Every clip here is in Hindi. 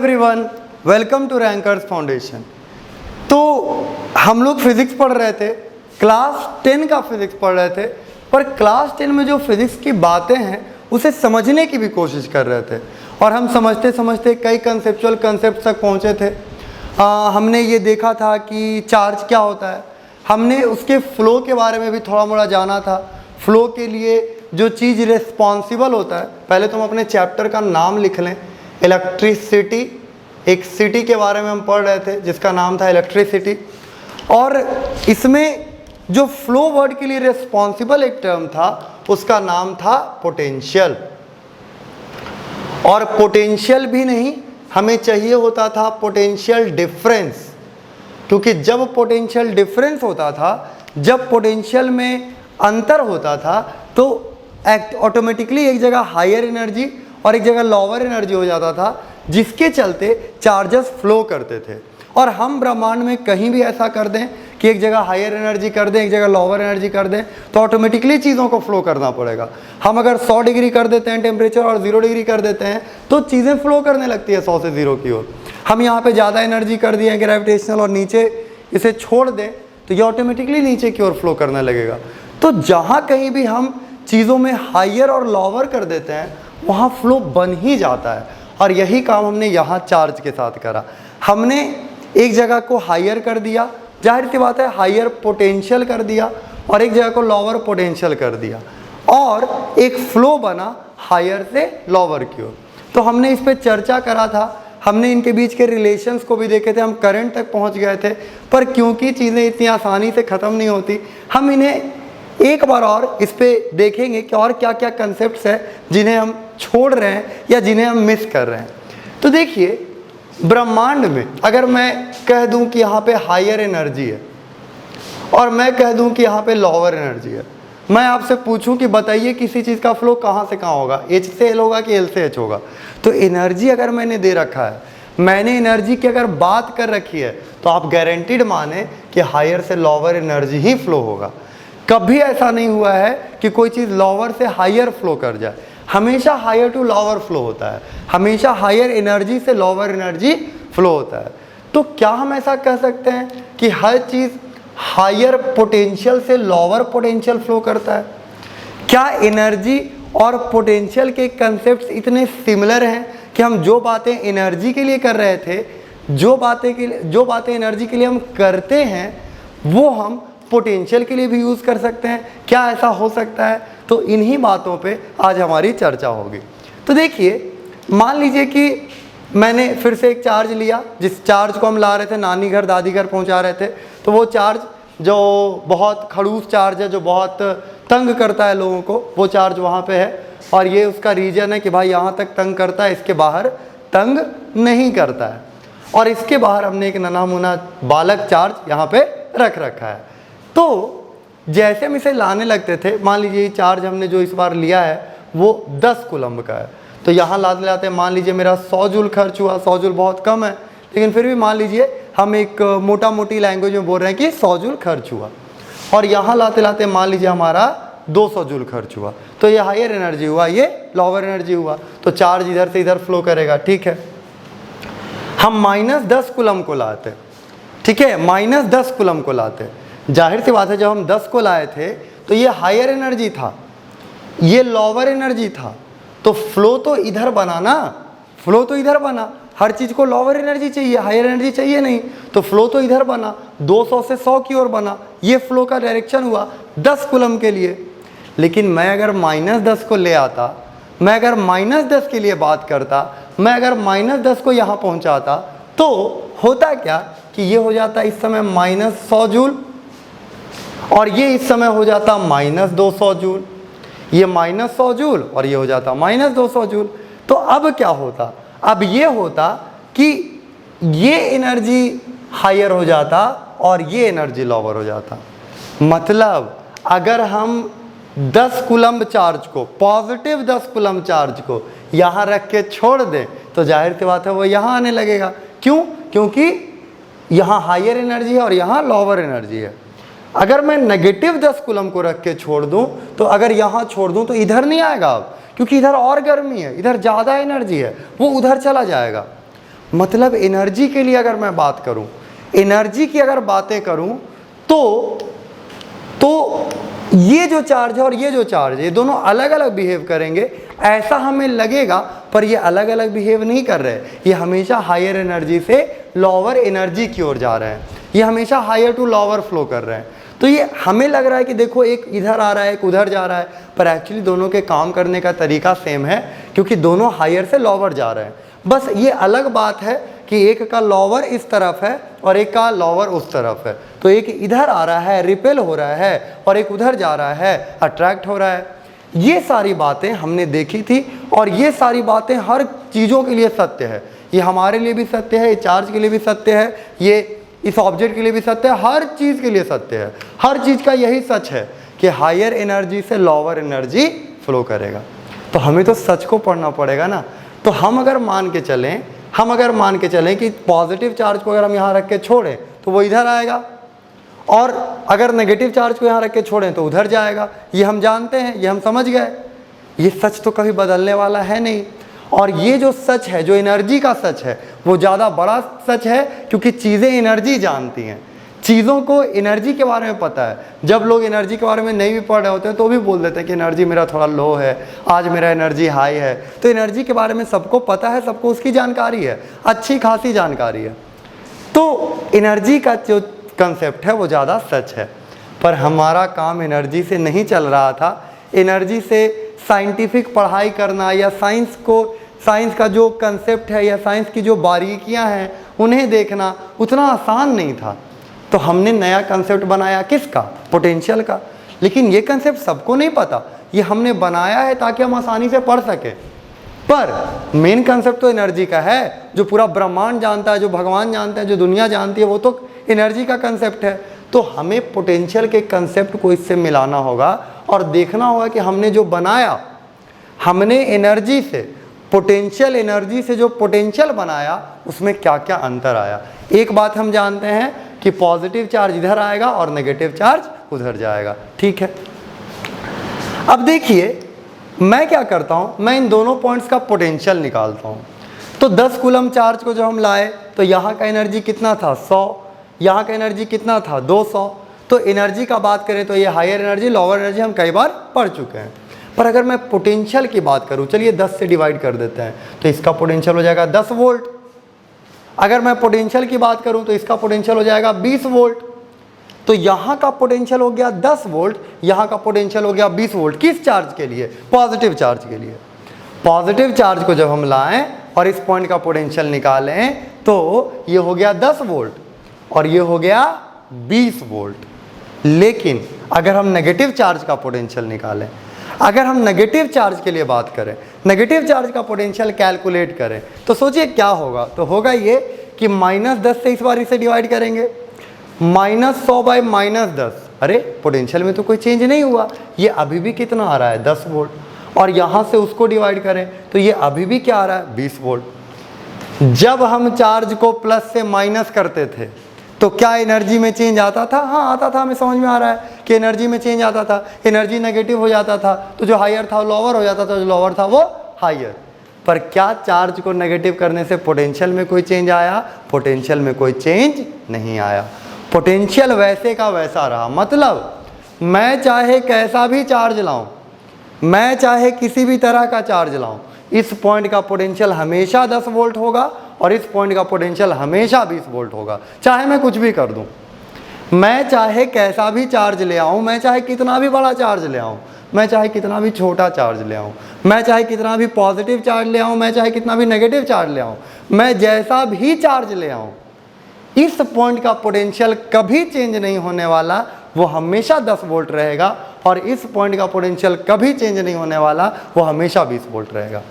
Everyone, welcome to Rankers foundation. तो हम लोग फिजिक्स पढ़ रहे थे, क्लास 10 का फिजिक्स पढ़ रहे थे, पर क्लास 10 में जो फिजिक्स की बातें हैं उसे समझने की भी कोशिश कर रहे थे और हम समझते समझते कई कंसेप्चुअल कंसेप्ट तक पहुँचे थे। हमने ये देखा था कि चार्ज क्या होता है, हमने उसके फ्लो के बारे में भी थोड़ा मोड़ा जाना था। फ्लो के लिए जो चीज़ रिस्पॉन्सिबल होता है, पहले तो हम अपने चैप्टर का नाम लिख लें, इलेक्ट्रिसिटी। एक सिटी के बारे में हम पढ़ रहे थे जिसका नाम था इलेक्ट्रिसिटी, और इसमें जो फ्लो वर्ड के लिए रिस्पॉन्सिबल एक टर्म था उसका नाम था पोटेंशियल। और पोटेंशियल भी नहीं, हमें चाहिए होता था पोटेंशियल डिफरेंस, क्योंकि जब पोटेंशियल डिफरेंस होता था, जब पोटेंशियल में अंतर होता था, तो ऑटोमेटिकली एक जगह हायर एनर्जी और एक जगह लोअर एनर्जी हो जाता था, जिसके चलते चार्जेस फ्लो करते थे। और हम ब्रह्मांड में कहीं भी ऐसा कर दें कि एक जगह हायर एनर्जी कर दें, एक जगह लोअर एनर्जी कर दें, तो ऑटोमेटिकली चीज़ों को फ्लो करना पड़ेगा। हम अगर 100 डिग्री कर देते हैं टेम्परेचर और 0 डिग्री कर देते हैं तो चीज़ें फ्लो करने लगती है 100 से 0 की ओर। हम यहाँ पे ज़्यादा एनर्जी कर दिए ग्रेविटेशनल और नीचे इसे छोड़ दें तो ये ऑटोमेटिकली नीचे की ओर फ्लो करने लगेगा। तो जहाँ कहीं भी हम चीज़ों में हायर और लोअर कर देते हैं वहाँ फ्लो बन ही जाता है, और यही काम हमने यहाँ चार्ज के साथ करा। हमने एक जगह को हायर कर दिया, जाहिर सी बात है हायर पोटेंशियल कर दिया, और एक जगह को लोअर पोटेंशियल कर दिया, और एक फ्लो बना हायर से लोअर की ओर। तो हमने इस पर चर्चा करा था, हमने इनके बीच के रिलेशंस को भी देखे थे, हम करंट तक पहुंच गए थे। पर क्योंकि चीज़ें इतनी आसानी से ख़त्म नहीं होती, हम इन्हें एक बार और इस पर देखेंगे कि और क्या क्या कंसेप्ट्स हैं जिन्हें हम छोड़ रहे हैं या जिन्हें हम मिस कर रहे हैं। तो देखिए, ब्रह्मांड में अगर मैं कह दूं कि यहाँ पे हायर एनर्जी है और मैं कह दूं कि यहाँ पे लोअर एनर्जी है, मैं आपसे पूछूं कि बताइए किसी चीज़ का फ्लो कहाँ से कहाँ होगा, H से L होगा कि L से H होगा? तो एनर्जी अगर मैंने दे रखा है, मैंने एनर्जी की अगर बात कर रखी है, तो आप गारंटीड माने कि हायर से लोअर एनर्जी ही फ्लो होगा। कभी ऐसा नहीं हुआ है कि कोई चीज़ लोअर से हायर फ्लो कर जाए, हमेशा हायर टू लोअर फ्लो होता है, हमेशा हायर एनर्जी से लोअर एनर्जी फ्लो होता है। तो क्या हम ऐसा कह सकते हैं कि हर चीज़ हायर पोटेंशियल से लोअर पोटेंशियल फ्लो करता है? क्या एनर्जी और पोटेंशियल के कंसेप्ट्स इतने सिमिलर हैं कि हम जो बातें एनर्जी के लिए कर रहे थे, जो बातें एनर्जी के लिए हम करते हैं, वो हम पोटेंशियल के लिए भी यूज़ कर सकते हैं? क्या ऐसा हो सकता है? तो इन्हीं बातों पे आज हमारी चर्चा होगी। तो देखिए, मान लीजिए कि मैंने फिर से एक चार्ज लिया, जिस चार्ज को हम ला रहे थे नानी घर दादी घर पहुंचा रहे थे, तो वो चार्ज जो बहुत खड़ूस चार्ज है, जो बहुत तंग करता है लोगों को, वो चार्ज वहाँ पे है, और ये उसका रीजन है कि भाई यहाँ तक तंग करता है, इसके बाहर तंग नहीं करता है। और इसके बाहर हमने एक नन्हा मुन्ना बालक चार्ज यहाँ पे रख रखा है। तो जैसे हम इसे लाने लगते थे, मान लीजिए चार्ज हमने जो इस बार लिया है वो 10 कूलम्ब का है, तो यहाँ लाते लाते मान लीजिए मेरा 100 जूल खर्च हुआ। 100 जूल बहुत कम है, लेकिन फिर भी मान लीजिए हम एक मोटा मोटी लैंग्वेज में बोल रहे हैं कि 100 जूल खर्च हुआ, और यहाँ लाते लाते मान लीजिए हमारा 200 जूल खर्च हुआ। तो ये हायर एनर्जी हुआ, ये लोअर एनर्जी हुआ, तो चार्ज इधर से इधर फ्लो करेगा। ठीक है, हम -10 कूलम्ब को लाते, ठीक है, -10 कूलम्ब को लाते। जाहिर सी बात है जब हम 10 को लाए थे तो ये हायर एनर्जी था, ये लोअर एनर्जी था, तो फ्लो तो इधर बना ना, फ्लो तो इधर बना। हर चीज़ को लोअर एनर्जी चाहिए, हायर एनर्जी चाहिए नहीं, तो फ्लो तो इधर बना, 200 से 100 की ओर बना। ये फ्लो का डायरेक्शन हुआ 10 कूलम्ब के लिए। लेकिन मैं अगर -10 को ले आता, मैं अगर -10 के लिए बात करता, मैं अगर -10 को यहाँ पहुँचाता, तो होता क्या कि ये हो जाता इस समय -100 जूल, और ये इस समय हो जाता -200 जूल, ये -100 जूल और ये हो जाता -200 जूल। तो अब क्या होता? अब ये होता कि ये एनर्जी हायर हो जाता और ये एनर्जी लोअर हो जाता। मतलब अगर हम 10 कूलम्ब चार्ज को, पॉजिटिव 10 कूलम्ब चार्ज को यहाँ रख के छोड़ दें, तो जाहिर सी बात है वो यहाँ आने लगेगा। क्यों? क्योंकि यहाँ हायर एनर्जी है और यहाँ लोअर एनर्जी है। अगर मैं नेगेटिव 10 कूलम्ब को रख के छोड़ दूं, तो अगर यहाँ छोड़ दूं तो इधर नहीं आएगा अब, क्योंकि इधर और गर्मी है, इधर ज़्यादा एनर्जी है, वो उधर चला जाएगा। मतलब एनर्जी के लिए अगर मैं बात करूं, एनर्जी की अगर बातें करूं तो ये जो चार्ज है और ये जो चार्ज है, ये दोनों अलग अलग बिहेव करेंगे ऐसा हमें लगेगा, पर ये अलग अलग बिहेव नहीं कर रहे। ये हमेशा हायर एनर्जी से लोअर एनर्जी की ओर जा रहे हैं, ये हमेशा हायर टू लोअर फ्लो कर रहे हैं। तो ये हमें लग रहा है कि देखो एक इधर आ रहा है एक उधर जा रहा है, पर एक्चुअली दोनों के काम करने का तरीका सेम है, क्योंकि दोनों हायर से लोअर जा रहे हैं। बस ये अलग बात है कि एक का लोअर इस तरफ है और एक का लोअर उस तरफ है। तो एक इधर आ रहा है रिपेल हो रहा है, और एक उधर जा रहा है अट्रैक्ट हो रहा है। ये सारी बातें हमने देखी थी, और ये सारी बातें हर चीज़ों के लिए सत्य है। ये हमारे लिए भी सत्य है, ये चार्ज के लिए भी सत्य है, ये इस ऑब्जेक्ट के लिए भी सत्य है, हर चीज़ के लिए सत्य है। हर चीज़ का यही सच है कि हायर एनर्जी से लोअर एनर्जी फ्लो करेगा। तो हमें तो सच को पढ़ना पड़ेगा ना। तो हम अगर मान के चलें कि पॉजिटिव चार्ज को अगर हम यहाँ रख के छोड़ें तो वो इधर आएगा, और अगर नेगेटिव चार्ज को यहाँ रख के छोड़ें तो उधर जाएगा। ये हम जानते हैं, ये हम समझ गए। ये सच तो कभी बदलने वाला है नहीं। और ये जो सच है, जो एनर्जी का सच है, वो ज़्यादा बड़ा सच है, क्योंकि चीज़ें एनर्जी जानती हैं, चीज़ों को एनर्जी के बारे में पता है। जब लोग एनर्जी के बारे में नहीं भी पढ़ रहे होते हैं तो भी बोल देते हैं कि एनर्जी मेरा थोड़ा लो है, आज मेरा एनर्जी हाई है। तो एनर्जी के बारे में सबको पता है, सबको उसकी जानकारी है, अच्छी खासी जानकारी है। तो एनर्जी का जो कंसेप्ट है वो ज़्यादा सच है। पर हमारा काम एनर्जी से नहीं चल रहा था। एनर्जी से साइंटिफिक पढ़ाई करना या साइंस का जो कंसेप्ट है या साइंस की जो बारीकियां हैं उन्हें देखना उतना आसान नहीं था। तो हमने नया कंसेप्ट बनाया, किसका? पोटेंशियल का। लेकिन ये कंसेप्ट सबको नहीं पता, ये हमने बनाया है ताकि हम आसानी से पढ़ सकें। पर मेन कंसेप्ट तो एनर्जी का है, जो पूरा ब्रह्मांड जानता है, जो भगवान जानते हैं, जो दुनिया जानती है, वो तो एनर्जी का कंसेप्ट है। तो हमें पोटेंशियल के कंसेप्ट को इससे मिलाना होगा और देखना होगा कि हमने जो बनाया, हमने एनर्जी से पोटेंशियल, एनर्जी से जो पोटेंशियल बनाया उसमें क्या क्या अंतर आया। एक बात हम जानते हैं कि पॉजिटिव चार्ज इधर आएगा और नेगेटिव चार्ज उधर जाएगा, ठीक है। अब देखिए मैं क्या करता हूँ, मैं इन दोनों पॉइंट्स का पोटेंशियल निकालता हूँ। तो 10 कूलम चार्ज को जब हम लाए तो यहाँ का एनर्जी कितना था? 100। यहाँ का एनर्जी कितना था? 200। तो एनर्जी का बात करें तो ये हायर एनर्जी, लोअर एनर्जी हम कई बार पढ़ चुके हैं। पर अगर मैं पोटेंशियल की बात करूँ, चलिए 10 से डिवाइड कर देते हैं, तो इसका पोटेंशियल हो जाएगा 10 वोल्ट। अगर मैं पोटेंशियल की बात करूँ तो इसका पोटेंशियल हो जाएगा 20 वोल्ट। तो यहाँ का पोटेंशियल हो गया 10 वोल्ट, यहाँ का पोटेंशियल हो गया 20 वोल्ट। किस चार्ज के लिए? पॉजिटिव चार्ज के लिए। पॉजिटिव चार्ज को जब हम लाएं और इस पॉइंट का पोटेंशियल निकालें तो ये हो गया 10 वोल्ट और ये हो गया 20 वोल्ट। लेकिन अगर हम नेगेटिव चार्ज का पोटेंशियल निकालें, अगर हम नेगेटिव चार्ज के लिए बात करें, नेगेटिव चार्ज का पोटेंशियल कैलकुलेट करें, तो सोचिए क्या होगा। तो होगा ये कि -10 से इस बार इसे डिवाइड करेंगे, -100 बाई -10। अरे पोटेंशियल में तो कोई चेंज नहीं हुआ, ये अभी भी कितना आ रहा है? 10 वोल्ट। और यहाँ से उसको डिवाइड करें तो ये अभी भी क्या आ रहा है? 20 वोल्ट। जब हम चार्ज को प्लस से माइनस करते थे तो क्या एनर्जी में चेंज आता था? हाँ आता था, हमें समझ में आ रहा है कि एनर्जी में चेंज आता था। एनर्जी नेगेटिव हो जाता था तो जो हायर था वो लोअर हो जाता था, जो लोअर था वो हायर। पर क्या चार्ज को नेगेटिव करने से पोटेंशियल में कोई चेंज आया? पोटेंशियल में कोई चेंज नहीं आया। पोटेंशियल वैसे का वैसा रहा। मतलब मैं चाहे कैसा भी चार्ज लाऊं, मैं चाहे किसी भी तरह का चार्ज लाऊं, इस पॉइंट का पोटेंशियल हमेशा 10 वोल्ट होगा और इस पॉइंट का पोटेंशियल हमेशा 20 वोल्ट होगा, चाहे मैं कुछ भी कर दूं। मैं चाहे कैसा भी चार्ज ले आऊं, मैं चाहे कितना भी बड़ा चार्ज ले आऊं, मैं चाहे कितना भी छोटा चार्ज ले आऊं, मैं चाहे कितना भी पॉजिटिव चार्ज ले आऊं, मैं चाहे कितना भी नेगेटिव चार्ज ले आऊं, मैं जैसा भी चार्ज ले आऊं, इस पॉइंट का पोटेंशियल कभी चेंज नहीं होने वाला, वो हमेशा 10 वोल्ट रहेगा। और इस पॉइंट का पोटेंशियल कभी चेंज नहीं होने वाला, वो हमेशा 20 वोल्ट रहेगा।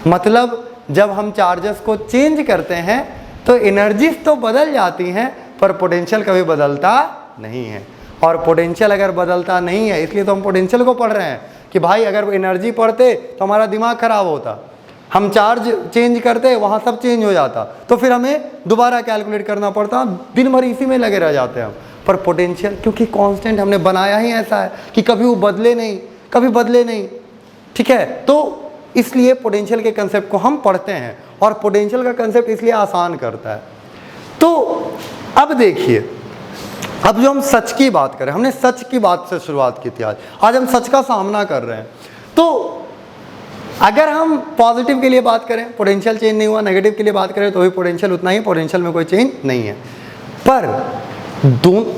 मतलब जब हम चार्जेस को चेंज करते हैं तो एनर्जीज तो बदल जाती हैं पर पोटेंशियल कभी बदलता नहीं है। और पोटेंशियल अगर बदलता नहीं है, इसलिए तो हम पोटेंशियल को पढ़ रहे हैं कि भाई अगर एनर्जी पढ़ते तो हमारा दिमाग खराब होता, हम चार्ज चेंज करते वहाँ सब चेंज हो जाता, तो फिर हमें दोबारा कैलकुलेट करना पड़ता, दिन भर इसी में लगे रह जाते हैं हम। पर पोटेंशियल क्योंकि कांस्टेंट हमने बनाया ही ऐसा है कि कभी वो बदले नहीं, कभी बदले नहीं, ठीक है। तो इसलिए पोटेंशियल के कंसेप्ट को हम पढ़ते हैं और पोटेंशियल का कंसेप्ट इसलिए आसान करता है। तो अब देखिए, अब जो हम सच की बात करें, हमने सच की बात से शुरुआत की थी, आज हम सच का सामना कर रहे हैं। तो अगर हम पॉजिटिव के लिए बात करें, पोटेंशियल चेंज नहीं हुआ, नेगेटिव के लिए बात करें तो भी पोटेंशियल उतना ही, पोटेंशियल में कोई चेंज नहीं है। पर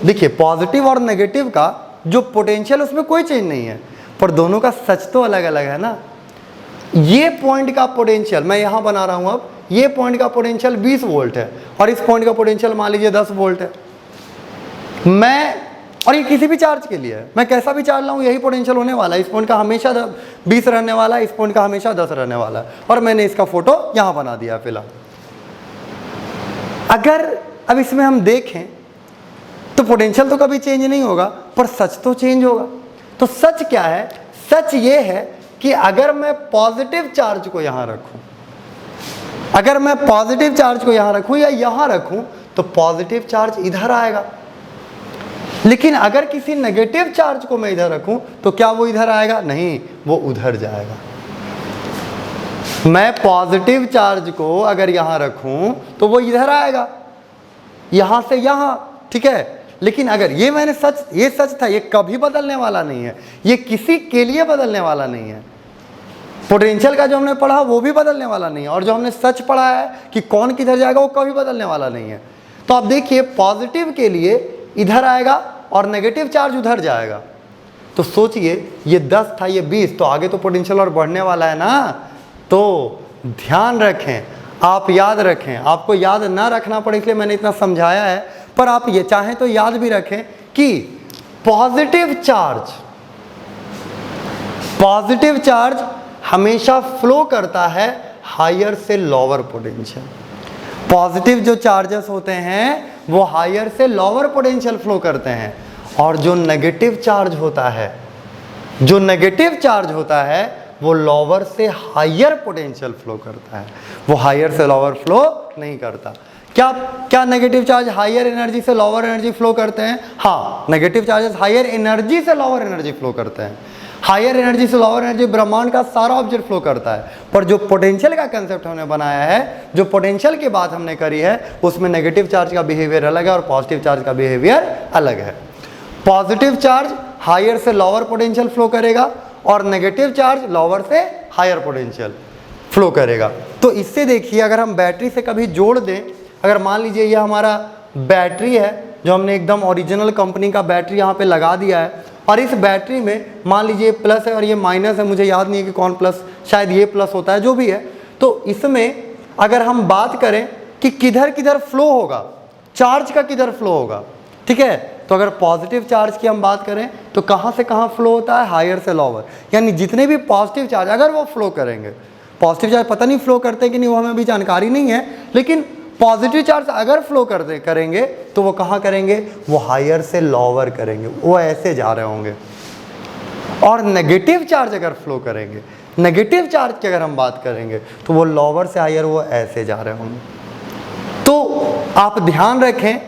देखिए, पॉजिटिव और नेगेटिव का जो पोटेंशियल उसमें कोई चेंज नहीं है, पर दोनों का सच तो अलग अलग है ना। ये पॉइंट का पोटेंशियल मैं यहाँ बना रहा हूँ, अब ये पॉइंट का पोटेंशियल 20 वोल्ट है और इस पॉइंट का पोटेंशियल मान लीजिए 10 वोल्ट है। और ये किसी भी चार्ज के लिए है, मैं कैसा भी चार्ज लाऊं यही पोटेंशियल होने वाला है। इस पॉइंट का हमेशा 20 रहने वाला है, इस पॉइंट का हमेशा 10 रहने वाला है, और मैंने इसका फोटो यहां बना दिया फिलहाल। अगर अब इसमें हम देखें तो पोटेंशियल तो कभी चेंज नहीं होगा, पर सच तो चेंज होगा। तो सच क्या है? सच ये है कि अगर मैं पॉजिटिव चार्ज को यहां रखूं, अगर मैं पॉजिटिव चार्ज को यहां रखूं या यहां रखूं, तो पॉजिटिव चार्ज इधर आएगा। लेकिन अगर किसी नेगेटिव चार्ज को मैं इधर रखूं तो क्या वो इधर आएगा? नहीं, वो उधर जाएगा। मैं पॉजिटिव चार्ज को अगर यहां रखूं तो वो इधर आएगा, यहां से यहां, ठीक है। लेकिन अगर ये मैंने सच, ये सच था, ये कभी बदलने वाला नहीं है, ये किसी के लिए बदलने वाला नहीं है। पोटेंशियल का जो हमने पढ़ा वो भी बदलने वाला नहीं है, और जो हमने सच पढ़ा है कि कौन किधर जाएगा वो कभी बदलने वाला नहीं है। तो आप देखिए, पॉजिटिव के लिए इधर आएगा और नेगेटिव चार्ज उधर जाएगा। तो सोचिए, ये 10 था, ये 20, तो आगे तो पोटेंशियल और बढ़ने वाला है ना। तो ध्यान रखें, आप याद रखें, आपको याद ना रखना पड़े इसलिए मैंने इतना समझाया है, पर आप ये चाहें तो याद भी रखें कि पॉजिटिव चार्ज हमेशा फ्लो करता है हायर से लोअर पोटेंशियल। पॉजिटिव जो चार्जेस होते हैं वो हायर से लोअर पोटेंशियल फ्लो करते हैं, और जो नेगेटिव चार्ज होता है वो लोअर से हायर पोटेंशियल फ्लो करता है, वो हायर से लोअर फ्लो नहीं करता। क्या नेगेटिव चार्ज हायर एनर्जी से लोअर एनर्जी फ्लो करते हैं? हाँ, नेगेटिव चार्जेस हायर एनर्जी से लोअर एनर्जी फ्लो करते हैं। हायर एनर्जी से लोअर एनर्जी ब्रह्मांड का सारा ऑब्जेक्ट फ्लो करता है, पर जो पोटेंशियल का कंसेप्ट हमने बनाया है, जो पोटेंशियल की बात हमने करी है, उसमें नेगेटिव चार्ज का बिहेवियर अलग है और पॉजिटिव चार्ज का बिहेवियर अलग है। पॉजिटिव चार्ज हायर से लोअर पोटेंशियल फ्लो करेगा और नेगेटिव चार्ज लोअर से हायर पोटेंशियल फ्लो करेगा। तो इससे देखिए, अगर हम बैटरी से कभी जोड़ दें, अगर मान लीजिए ये हमारा बैटरी है, जो हमने एकदम ओरिजिनल कंपनी का बैटरी यहाँ पे लगा दिया है, और इस बैटरी में मान लीजिए प्लस है और ये माइनस है, मुझे याद नहीं है कि कौन प्लस, शायद ये प्लस होता है, जो भी है। तो इसमें अगर हम बात करें कि किधर किधर फ्लो होगा, चार्ज का किधर फ्लो होगा, ठीक है, तो अगर पॉजिटिव चार्ज की हम बात करें तो कहाँ से कहाँ फ्लो होता है? हायर से लोअर। यानी जितने भी पॉजिटिव चार्ज अगर वो फ्लो करेंगे, पॉजिटिव चार्ज पता नहीं फ्लो करते कि नहीं, वो हमें अभी जानकारी नहीं है, लेकिन पॉजिटिव चार्ज अगर फ्लो करेंगे तो वो कहाँ करेंगे? वो हायर से लोअर करेंगे, वो ऐसे जा रहे होंगे। और नेगेटिव चार्ज अगर फ्लो करेंगे, नेगेटिव चार्ज की अगर हम बात करेंगे तो वो लोअर से हायर, वो ऐसे जा रहे होंगे। तो आप ध्यान रखें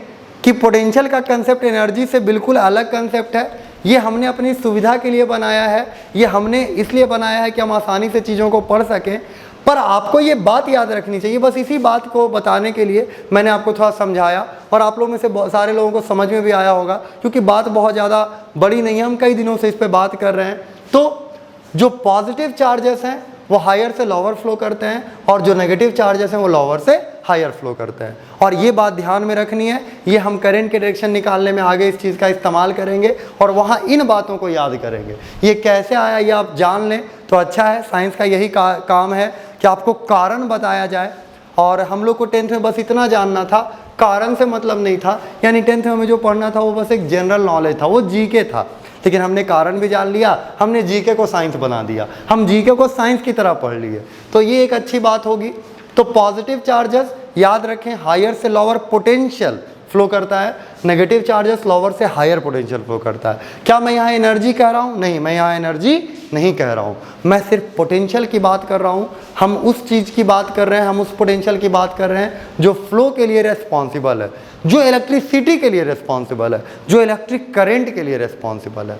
कि पोटेंशियल का कंसेप्ट एनर्जी से बिल्कुल अलग कंसेप्ट है। ये हमने अपनी सुविधा के लिए बनाया है, ये हमने इसलिए बनाया है कि हम आसानी से चीज़ों को पढ़ सकें। पर आपको ये बात याद रखनी चाहिए, बस इसी बात को बताने के लिए मैंने आपको थोड़ा समझाया, और आप लोगों में से सारे लोगों को समझ में भी आया होगा, क्योंकि बात बहुत ज़्यादा बड़ी नहीं है, हम कई दिनों से इस पर बात कर रहे हैं। तो जो पॉजिटिव चार्जेस हैं वो हायर से लोअर फ्लो करते हैं, और जो नेगेटिव चार्जेस हैं वो लोअर से हायर फ्लो करते हैं। और ये बात ध्यान में रखनी है, ये हम करंट के डायरेक्शन निकालने में आगे इस चीज़ का इस्तेमाल करेंगे, और वहाँ इन बातों को याद करेंगे। ये कैसे आया ये आप जान लें तो अच्छा है। साइंस का यही काम है कि आपको कारण बताया जाए, और हम लोग को 10th में बस इतना जानना था, कारण से मतलब नहीं था। यानी 10th में हमें जो पढ़ना था वो बस एक जनरल नॉलेज था, वो जीके था, लेकिन हमने कारण भी जान लिया, हमने जीके को साइंस बना दिया, हम जीके को साइंस की तरह पढ़ लिए। तो ये एक अच्छी बात होगी। तो पॉजिटिव चार्जेस याद रखें हायर से लोअर पोटेंशियल फ्लो करता है, नेगेटिव चार्जेस लोअर से हायर पोटेंशियल फ्लो करता है। क्या मैं यहाँ एनर्जी कह रहा हूँ? नहीं, मैं यहाँ एनर्जी नहीं कह रहा हूँ, मैं सिर्फ पोटेंशियल की बात कर रहा हूँ। हम उस चीज़ की बात कर रहे हैं, हम उस पोटेंशियल की बात कर रहे हैं जो फ्लो के लिए रेस्पॉन्सिबल है, जो इलेक्ट्रिसिटी के लिए रेस्पॉन्सिबल है, जो इलेक्ट्रिक करंट के लिए रेस्पॉन्सिबल है।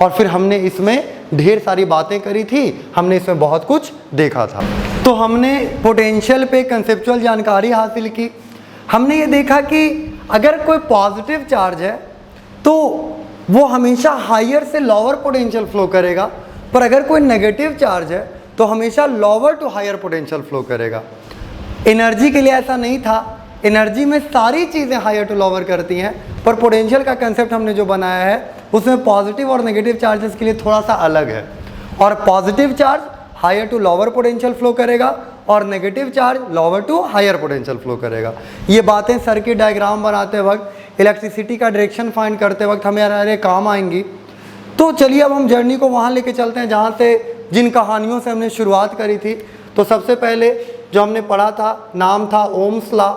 और फिर हमने इसमें ढेर सारी बातें करी थी, हमने इसमें बहुत कुछ देखा था। तो हमने पोटेंशियल पे कंसेप्चुअल जानकारी हासिल की। हमने ये देखा कि अगर कोई पॉजिटिव चार्ज है तो वो हमेशा हायर से लोअर पोटेंशियल फ्लो करेगा, पर अगर कोई नेगेटिव चार्ज है तो हमेशा lower to higher potential flow करेगा। एनर्जी के लिए ऐसा नहीं था, एनर्जी में सारी चीज़ें हायर टू लोअर करती हैं, पर पोटेंशियल का कंसेप्ट हमने जो बनाया है उसमें पॉजिटिव और नेगेटिव चार्जेस के लिए थोड़ा सा अलग है। और positive charge higher to lower potential flow करेगा और negative charge lower to higher potential flow करेगा। ये बातें सर्किट डायग्राम बनाते वक्त, इलेक्ट्रिसिटी का डायरेक्शन फाइंड करते वक्त हमें हमारे काम आएंगी। तो चलिए अब हम जर्नी को वहाँ लेके चलते हैं जहाँ से जिन कहानियों से हमने शुरुआत करी थी। तो सबसे पहले जो हमने पढ़ा था नाम था ओम्स लॉ।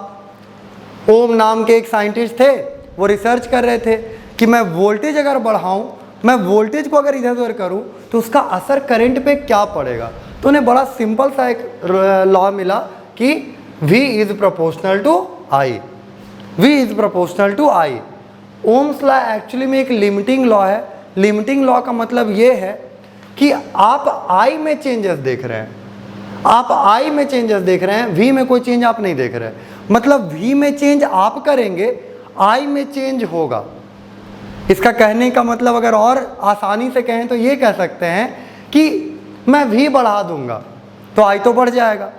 ओम नाम के एक साइंटिस्ट थे, वो रिसर्च कर रहे थे कि मैं वोल्टेज अगर बढ़ाऊँ, मैं वोल्टेज को अगर इधर उधर करूँ तो उसका असर करंट पे क्या पड़ेगा। तो उन्हें बड़ा सिंपल सा एक लॉ मिला कि V is proportional to I, V is proportional to I। Ohm's law actually में एक लिमिटिंग लॉ है। लिमिटिंग लॉ का मतलब ये है कि आप I में चेंजेस देख रहे हैं, आप I में चेंजेस देख रहे हैं, V में कोई चेंज आप नहीं देख रहे हैं। मतलब V में चेंज आप करेंगे, I में चेंज होगा। इसका कहने का मतलब अगर और आसानी से कहें तो ये कह सकते हैं कि मैं V बढ़ा दूंगा तो I तो बढ़ जाएगा,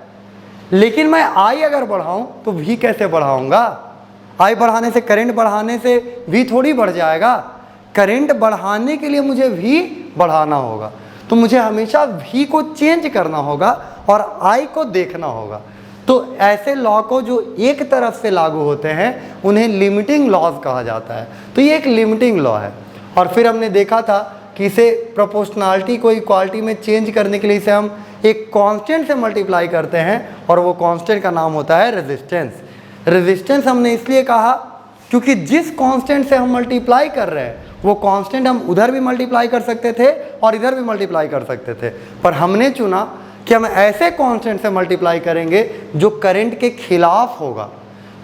लेकिन मैं I अगर बढ़ाऊं तो V कैसे बढ़ाऊंगा। I बढ़ाने से, करंट बढ़ाने से V थोड़ी बढ़ जाएगा। करंट बढ़ाने के लिए मुझे V बढ़ाना होगा, तो मुझे हमेशा V को चेंज करना होगा और I को देखना होगा। तो ऐसे लॉ को जो एक तरफ से लागू होते हैं उन्हें लिमिटिंग लॉज कहा जाता है। तो ये एक लिमिटिंग लॉ है। और फिर हमने देखा था कि इसे प्रोपोर्शनैलिटी को इक्वालिटी में चेंज करने के लिए इसे हम एक कांस्टेंट से मल्टीप्लाई करते हैं और वो कांस्टेंट का नाम होता है रेजिस्टेंस। रेजिस्टेंस हमने इसलिए कहा क्योंकि जिस कांस्टेंट से हम मल्टीप्लाई कर रहे हैं वो कांस्टेंट हम उधर भी मल्टीप्लाई कर सकते थे और इधर भी मल्टीप्लाई कर सकते थे, पर हमने चुना कि हम ऐसे कांस्टेंट से मल्टीप्लाई करेंगे जो करंट के खिलाफ होगा।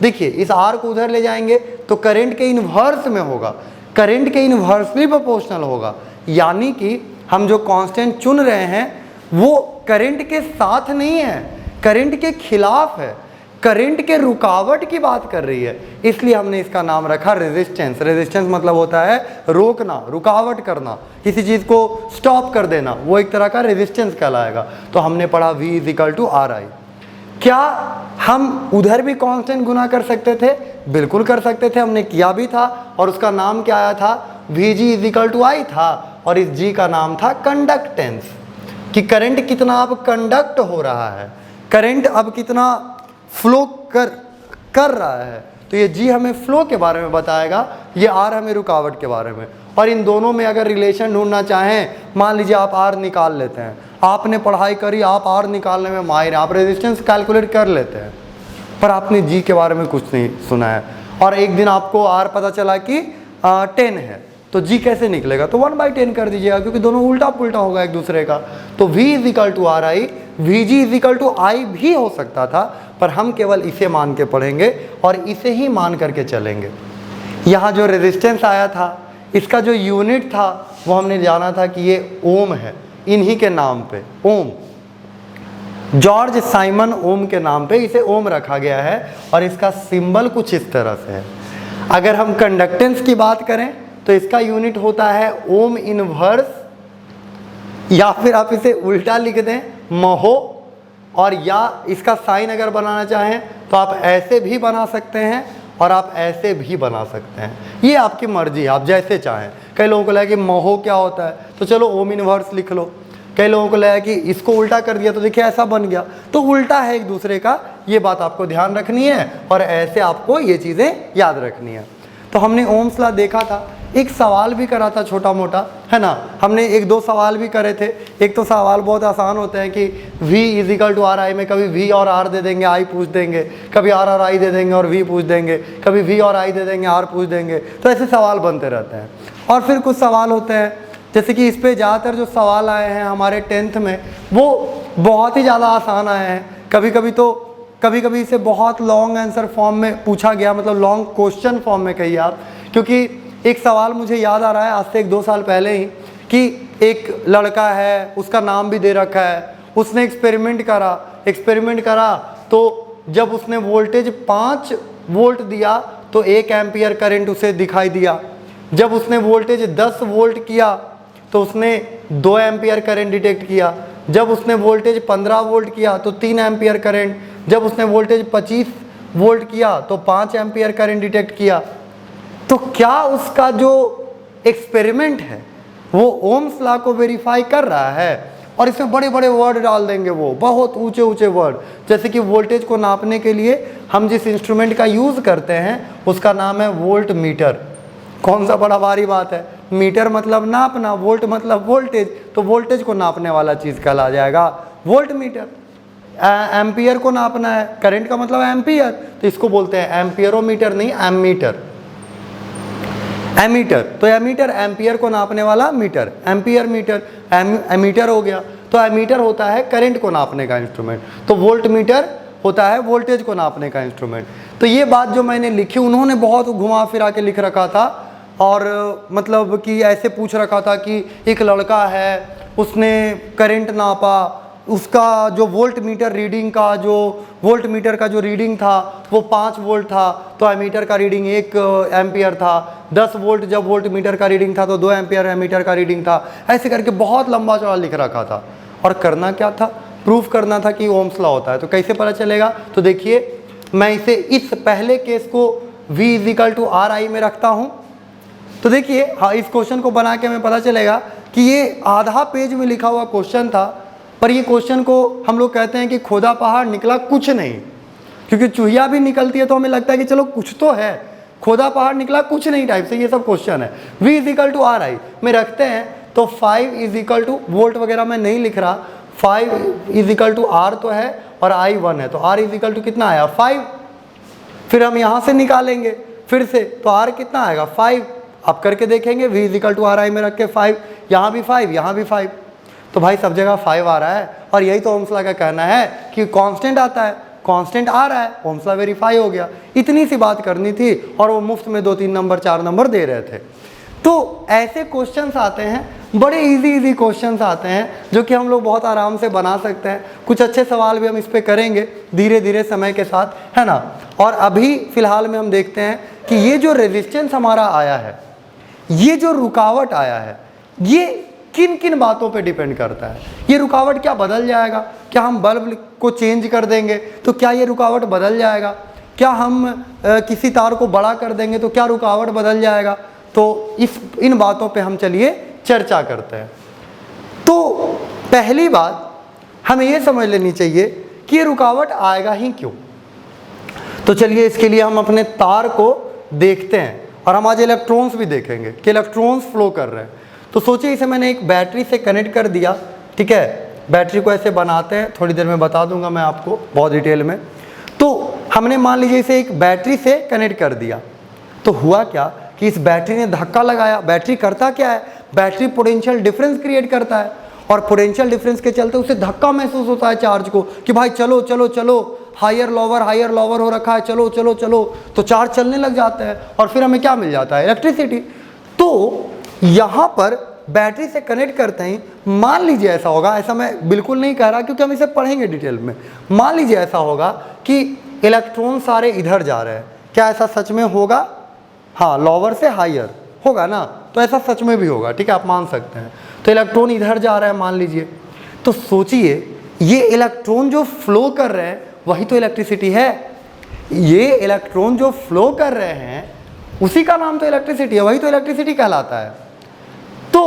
देखिए इस R को उधर ले जाएंगे तो करंट के इन्वर्स में होगा, करंट के इन्वर्सली प्रोपोर्शनल होगा। यानी कि हम जो कांस्टेंट चुन रहे हैं वो करंट के साथ नहीं है, करंट के खिलाफ है, करंट के रुकावट की बात कर रही है। इसलिए हमने इसका नाम रखा रेजिस्टेंस। रेजिस्टेंस मतलब होता है रोकना, रुकावट करना, किसी चीज़ को स्टॉप कर देना, वो एक तरह का रेजिस्टेंस कहलाएगा। तो हमने पढ़ा V is equal to RI। क्या हम उधर भी कांस्टेंट गुना कर सकते थे? बिल्कुल कर सकते थे, हमने किया भी था। और उसका नाम क्या आया था? VG is equal to I था। और इस G का नाम था कंडक्टेंस, कि करंट कितना अब कंडक्ट हो रहा है, करंट अब कितना फ्लो कर रहा है। तो ये G हमें फ्लो के बारे में बताएगा, ये R हमें रुकावट के बारे में। और इन दोनों में अगर रिलेशन ढूंढना चाहें, मान लीजिए आप R निकाल लेते हैं, आपने पढ़ाई करी, आप R निकालने में माहिर हैं, आप रेजिस्टेंस कैलकुलेट कर लेते हैं, पर आपने G के बारे में कुछ नहीं सुना है। और एक दिन आपको R पता चला कि 10 है, तो G कैसे निकलेगा? तो 1/10 कर दीजिएगा, क्योंकि दोनों उल्टा पुल्टा होगा एक दूसरे का। तो V is equal to RI, VG is equal to I भी हो सकता था, पर हम केवल इसे मान के पढ़ेंगे और इसे ही मान करके चलेंगे। यहाँ जो रेजिस्टेंस आया था, इसका जो यूनिट था वो हमने जाना था कि ये ओम है, इन्हीं के नाम पे ओम, जॉर्ज साइमन ओम के नाम पे इसे ओम रखा गया है। और इसका सिंबल कुछ इस तरह से है। अगर हम कंडक्टेंस की बात करें तो इसका यूनिट होता है ओम इनवर्स, या फिर आप इसे उल्टा लिख दें महो, और या इसका साइन अगर बनाना चाहें तो आप ऐसे भी बना सकते हैं और आप ऐसे भी बना सकते हैं, ये आपकी मर्जी है, आप जैसे चाहें। कई लोगों को लगा कि महो क्या होता है, तो चलो ओम इनवर्स लिख लो। कई लोगों को लगा कि इसको उल्टा कर दिया तो देखिए ऐसा बन गया, तो उल्टा है एक दूसरे का, ये बात आपको ध्यान रखनी है और ऐसे आपको ये चीज़ें याद रखनी है। तो हमने ओम्स लॉ देखा था, एक सवाल भी करा था छोटा मोटा, है ना। हमने एक दो सवाल भी करे थे। एक तो सवाल बहुत आसान होते हैं कि V is equal to RI में कभी V और R दे देंगे, I पूछ देंगे, कभी R और I दे देंगे और V पूछ देंगे, कभी V और I दे देंगे, R पूछ देंगे। तो ऐसे सवाल बनते रहते हैं। और फिर कुछ सवाल होते हैं, जैसे कि इस पर ज़्यादातर जो सवाल आए हैं हमारे 10th में वो बहुत ही ज़्यादा आसान आए हैं। कभी कभी इसे बहुत लॉन्ग आंसर फॉर्म में पूछा गया, मतलब लॉन्ग क्वेश्चन फॉर्म में कहिए आप। क्योंकि एक सवाल मुझे याद आ रहा है आज से 1-2 साल पहले ही, कि एक लड़का है, उसका नाम भी दे रखा है, उसने एक्सपेरिमेंट करा तो जब उसने वोल्टेज 5 वोल्ट दिया तो 1 एम्पियर करंट उसे दिखाई दिया। जब उसने वोल्टेज 10 वोल्ट किया तो उसने 2 एम्पियर करंट डिटेक्ट किया। जब उसने वोल्टेज 15 वोल्ट किया तो 3 एम्पियर करंट। जब उसने वोल्टेज 25 वोल्ट किया तो 5 एम्पियर करंट डिटेक्ट किया। तो क्या उसका जो एक्सपेरिमेंट है वो ओम्स लॉ को वेरीफाई कर रहा है? और इसमें बड़े बड़े वर्ड डाल देंगे, वो बहुत ऊंचे ऊंचे वर्ड, जैसे कि वोल्टेज को नापने के लिए हम जिस इंस्ट्रूमेंट का यूज़ करते हैं उसका नाम है वोल्ट मीटर। कौन सा बड़ा भारी बात है, मीटर मतलब नापना, वोल्ट मतलब वोल्टेज, तो वोल्टेज को नापने वाला चीज़ कहला जाएगा वोल्ट मीटर। एम्पियर को नापना है, करंट का मतलब एम्पियर, तो इसको बोलते हैं एम्पियरोमीटर, नहीं एमीटर। एमीटर, तो एमीटर एम्पियर को नापने वाला मीटर, एम्पियर मीटर, एमीटर हो गया। तो एमीटर होता है करंट को नापने का इंस्ट्रूमेंट, तो वोल्ट मीटर होता है वोल्टेज को नापने का इंस्ट्रूमेंट। तो ये बात जो मैंने लिखी, उन्होंने बहुत घुमा फिरा के लिख रखा था, और मतलब कि ऐसे पूछ रखा था कि एक लड़का है, उसने करंट नापा, उसका जो वोल्ट मीटर का जो रीडिंग था वो 5 वोल्ट था, तो एमीटर का रीडिंग 1 एम्पियर था। 10 वोल्ट जब वोल्ट मीटर का रीडिंग था तो 2 एम्पियर एमीटर का रीडिंग था। ऐसे करके बहुत लंबा चौड़ा लिख रखा था। और करना क्या था, प्रूफ करना था कि ओम्स लॉ होता है। तो कैसे पता चलेगा, तो देखिए मैं इसे इस पहले केस को V = RI में रखता हूँ। तो देखिए हाँ, इस क्वेश्चन को बना के हमें पता चलेगा कि ये आधा पेज में लिखा हुआ क्वेश्चन था, पर ये क्वेश्चन को हम लोग कहते हैं कि खोदा पहाड़ निकला कुछ नहीं, क्योंकि चूहिया भी निकलती है तो हमें लगता है कि चलो कुछ तो है, खोदा पहाड़ निकला कुछ नहीं टाइप से ये सब क्वेश्चन है। V = RI में रखते हैं, तो 5 = वोल्ट वगैरह मैं नहीं लिख रहा, 5 = R तो है और I 1 है, तो R = कितना आया 5। फिर हम यहाँ से निकालेंगे फिर से, तो R कितना आएगा 5। अब करके देखेंगे V = RI में रख के 5, यहाँ भी 5, यहाँ भी 5, तो भाई सब जगह 5 आ रहा है। और यही तो ओम्स लॉ का कहना है कि कांस्टेंट आता है, कांस्टेंट आ रहा है, ओम्स लॉ वेरीफाई हो गया। इतनी सी बात करनी थी और वो मुफ्त में 2-3 नंबर 4 नंबर दे रहे थे। तो ऐसे क्वेश्चंस आते हैं, बड़े इजी क्वेश्चंस आते हैं जो कि हम लोग बहुत आराम से बना सकते हैं। कुछ अच्छे सवाल भी हम इस पर करेंगे धीरे धीरे समय के साथ, है ना। और अभी फ़िलहाल में हम देखते हैं कि ये जो रेजिस्टेंस हमारा आया है, ये जो रुकावट आया है, ये किन किन बातों पे डिपेंड करता है। ये रुकावट क्या बदल जाएगा, क्या हम बल्ब को चेंज कर देंगे तो क्या ये रुकावट बदल जाएगा, क्या हम किसी तार को बड़ा कर देंगे तो क्या रुकावट बदल जाएगा। तो इन बातों पे हम चलिए चर्चा करते हैं। तो पहली बात हमें ये समझ लेनी चाहिए कि ये रुकावट आएगा ही क्यों। तो चलिए इसके लिए हम अपने तार को देखते हैं और हम आज इलेक्ट्रॉन्स भी देखेंगे कि इलेक्ट्रॉन्स फ्लो कर रहे हैं। तो सोचिए इसे मैंने एक बैटरी से कनेक्ट कर दिया, ठीक है। बैटरी को ऐसे बनाते हैं, थोड़ी देर में बता दूंगा मैं आपको बहुत डिटेल में। तो हमने मान लीजिए इसे एक बैटरी से कनेक्ट कर दिया, तो हुआ क्या कि इस बैटरी ने धक्का लगाया। बैटरी करता क्या है, बैटरी पोटेंशियल डिफरेंस क्रिएट करता है, और पोटेंशियल डिफरेंस के चलते उसे धक्का महसूस होता है चार्ज को कि भाई चलो चलो चलो, हायर लोअर हो रखा है, चलो चलो चलो, तो चार्ज चलने लग जाता है और फिर हमें क्या मिल जाता है, इलेक्ट्रिसिटी। तो यहाँ पर बैटरी से कनेक्ट करते ही मान लीजिए ऐसा होगा, ऐसा मैं बिल्कुल नहीं कह रहा क्योंकि हम इसे पढ़ेंगे डिटेल में, मान लीजिए ऐसा होगा कि इलेक्ट्रॉन सारे इधर जा रहे हैं। क्या ऐसा सच में होगा? हाँ, लोअर से हायर होगा ना, तो ऐसा सच में भी होगा, ठीक है, आप मान सकते हैं। तो इलेक्ट्रॉन इधर जा रहा है मान लीजिए, तो सोचिए ये इलेक्ट्रॉन जो फ्लो कर रहे हैं वही तो इलेक्ट्रिसिटी है। ये इलेक्ट्रॉन जो फ्लो कर रहे हैं उसी का नाम तो इलेक्ट्रिसिटी है, वही तो इलेक्ट्रिसिटी कहलाता है। तो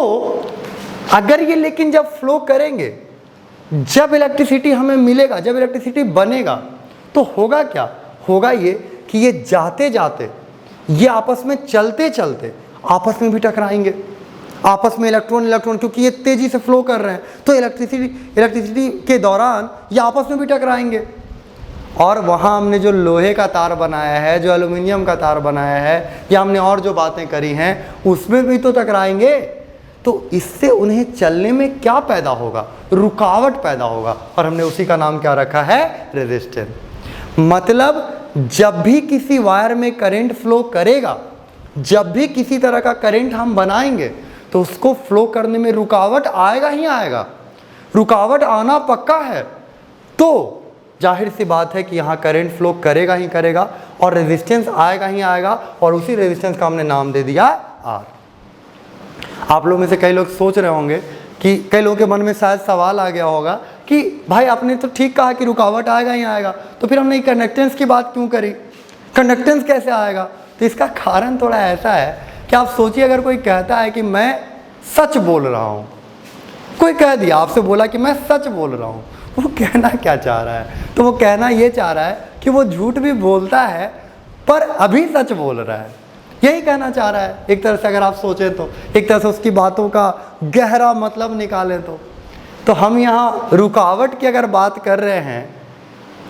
अगर ये लेकिन जब फ्लो करेंगे, जब इलेक्ट्रिसिटी हमें मिलेगा, जब इलेक्ट्रिसिटी बनेगा, तो होगा क्या, होगा ये कि ये जाते जाते, ये आपस में चलते चलते आपस में भी टकराएंगे, आपस में इलेक्ट्रॉन, क्योंकि ये तेजी से फ्लो कर रहे हैं, तो इलेक्ट्रिसिटी के दौरान ये आपस में भी टकराएंगे। और वहाँ हमने जो लोहे का तार बनाया है, जो एल्युमिनियम का तार बनाया है, या हमने और जो बातें करी हैं उसमें भी तो टकराएंगे। तो इससे उन्हें चलने में क्या पैदा होगा, रुकावट पैदा होगा, और हमने उसी का नाम क्या रखा है, रेजिस्टेंस। मतलब जब भी किसी वायर में करंट फ्लो करेगा, जब भी किसी तरह का करंट हम बनाएंगे, तो उसको फ्लो करने में रुकावट आएगा ही आएगा, रुकावट आना पक्का है। तो जाहिर सी बात है कि यहाँ करंट फ्लो करेगा ही करेगा और रेजिस्टेंस आएगा ही आएगा, और उसी रेजिस्टेंस का हमने नाम दे दिया आर। आप लोग में से कई लोग सोच रहे होंगे कि कई लोगों के मन में शायद सवाल आ गया होगा कि भाई आपने तो ठीक कहा कि रुकावट आएगा ही आएगा, तो फिर हमने कंडक्टेंस की बात क्यों करी, कंडक्टेंस कैसे आएगा? तो इसका कारण थोड़ा ऐसा है कि आप सोचिए, अगर कोई कहता है कि मैं सच बोल रहा हूँ, कोई कह दिया आपसे बोला कि मैं सच बोल रहा हूँ, वो कहना क्या चाह रहा है? तो वो कहना ये चाह रहा है कि वो झूठ भी बोलता है पर अभी सच बोल रहा है, यही कहना चाह रहा है। एक तरह से अगर आप सोचें तो, एक तरह से उसकी बातों का गहरा मतलब निकालें तो हम यहाँ रुकावट की अगर बात कर रहे हैं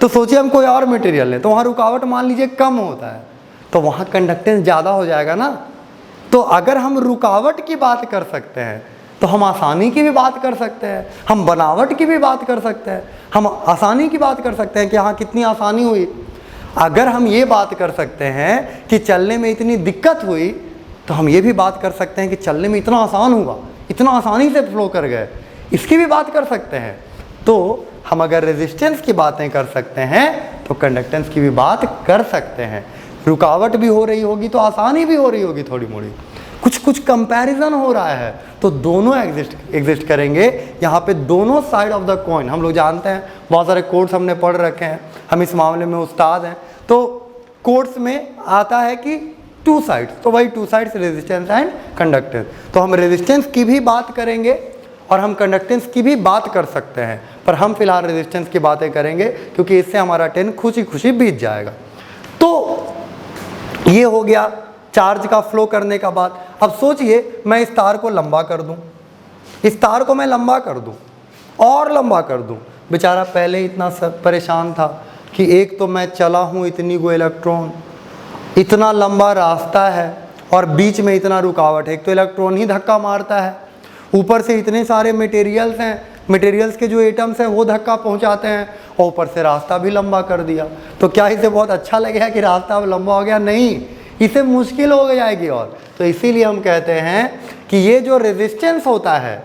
तो सोचिए हम कोई और मटेरियल लें, तो वहाँ रुकावट मान लीजिए कम होता है, तो वहाँ कंडक्टेंस ज़्यादा हो जाएगा ना। तो अगर हम रुकावट की बात कर सकते हैं तो हम आसानी की भी बात कर सकते हैं, हम बनावट की भी बात कर सकते हैं, हम आसानी की बात कर सकते हैं कि हाँ कितनी आसानी हुई। अगर हम ये बात कर सकते हैं कि चलने में इतनी दिक्कत हुई, तो हम ये भी बात कर सकते हैं कि चलने में इतना आसान हुआ, इतना आसानी से फ्लो कर गए, इसकी भी बात कर सकते हैं। तो हम अगर रेजिस्टेंस की बातें कर सकते हैं तो कंडक्टेंस की भी बात कर सकते हैं। रुकावट भी हो रही होगी तो आसानी भी हो रही होगी, थोड़ी मोड़ी कुछ कंपैरिजन हो रहा है, तो दोनों एग्जिस्ट करेंगे। यहाँ पे दोनों साइड ऑफ द कॉइन हम लोग जानते हैं, बहुत सारे कोर्स हमने पढ़ रखे हैं, हम इस मामले में उस्ताद हैं। तो कोर्स में आता है कि टू साइड्स, तो वही two sides resistance and conductance. तो हम रेजिस्टेंस की भी बात करेंगे और हम कंडक्टेंस की भी बात कर सकते हैं, पर हम फिलहाल रेजिस्टेंस की बातें करेंगे क्योंकि इससे हमारा 10 खुशी खुशी बीत जाएगा। तो ये हो गया चार्ज का फ्लो करने का बात। अब सोचिए मैं इस तार को लंबा कर दूं, इस तार को मैं लंबा कर दूं और लंबा कर दूं, बेचारा पहले इतना परेशान था कि एक तो मैं चला हूं इतनी गो इलेक्ट्रॉन, इतना लंबा रास्ता है और बीच में इतना रुकावट है, एक तो इलेक्ट्रॉन ही धक्का मारता है, ऊपर से इतने सारे मटेरियल्स हैं, मटेरियल्स के जो एटम्स हैं वो धक्का पहुंचाते हैं, और ऊपर से रास्ता भी लंबा कर दिया। तो क्या इसे बहुत अच्छा लगेगा कि रास्ता अब लंबा हो गया? नहीं, इसे मुश्किल हो जाएगी। और तो इसीलिए हम कहते हैं कि ये जो रेजिस्टेंस होता है,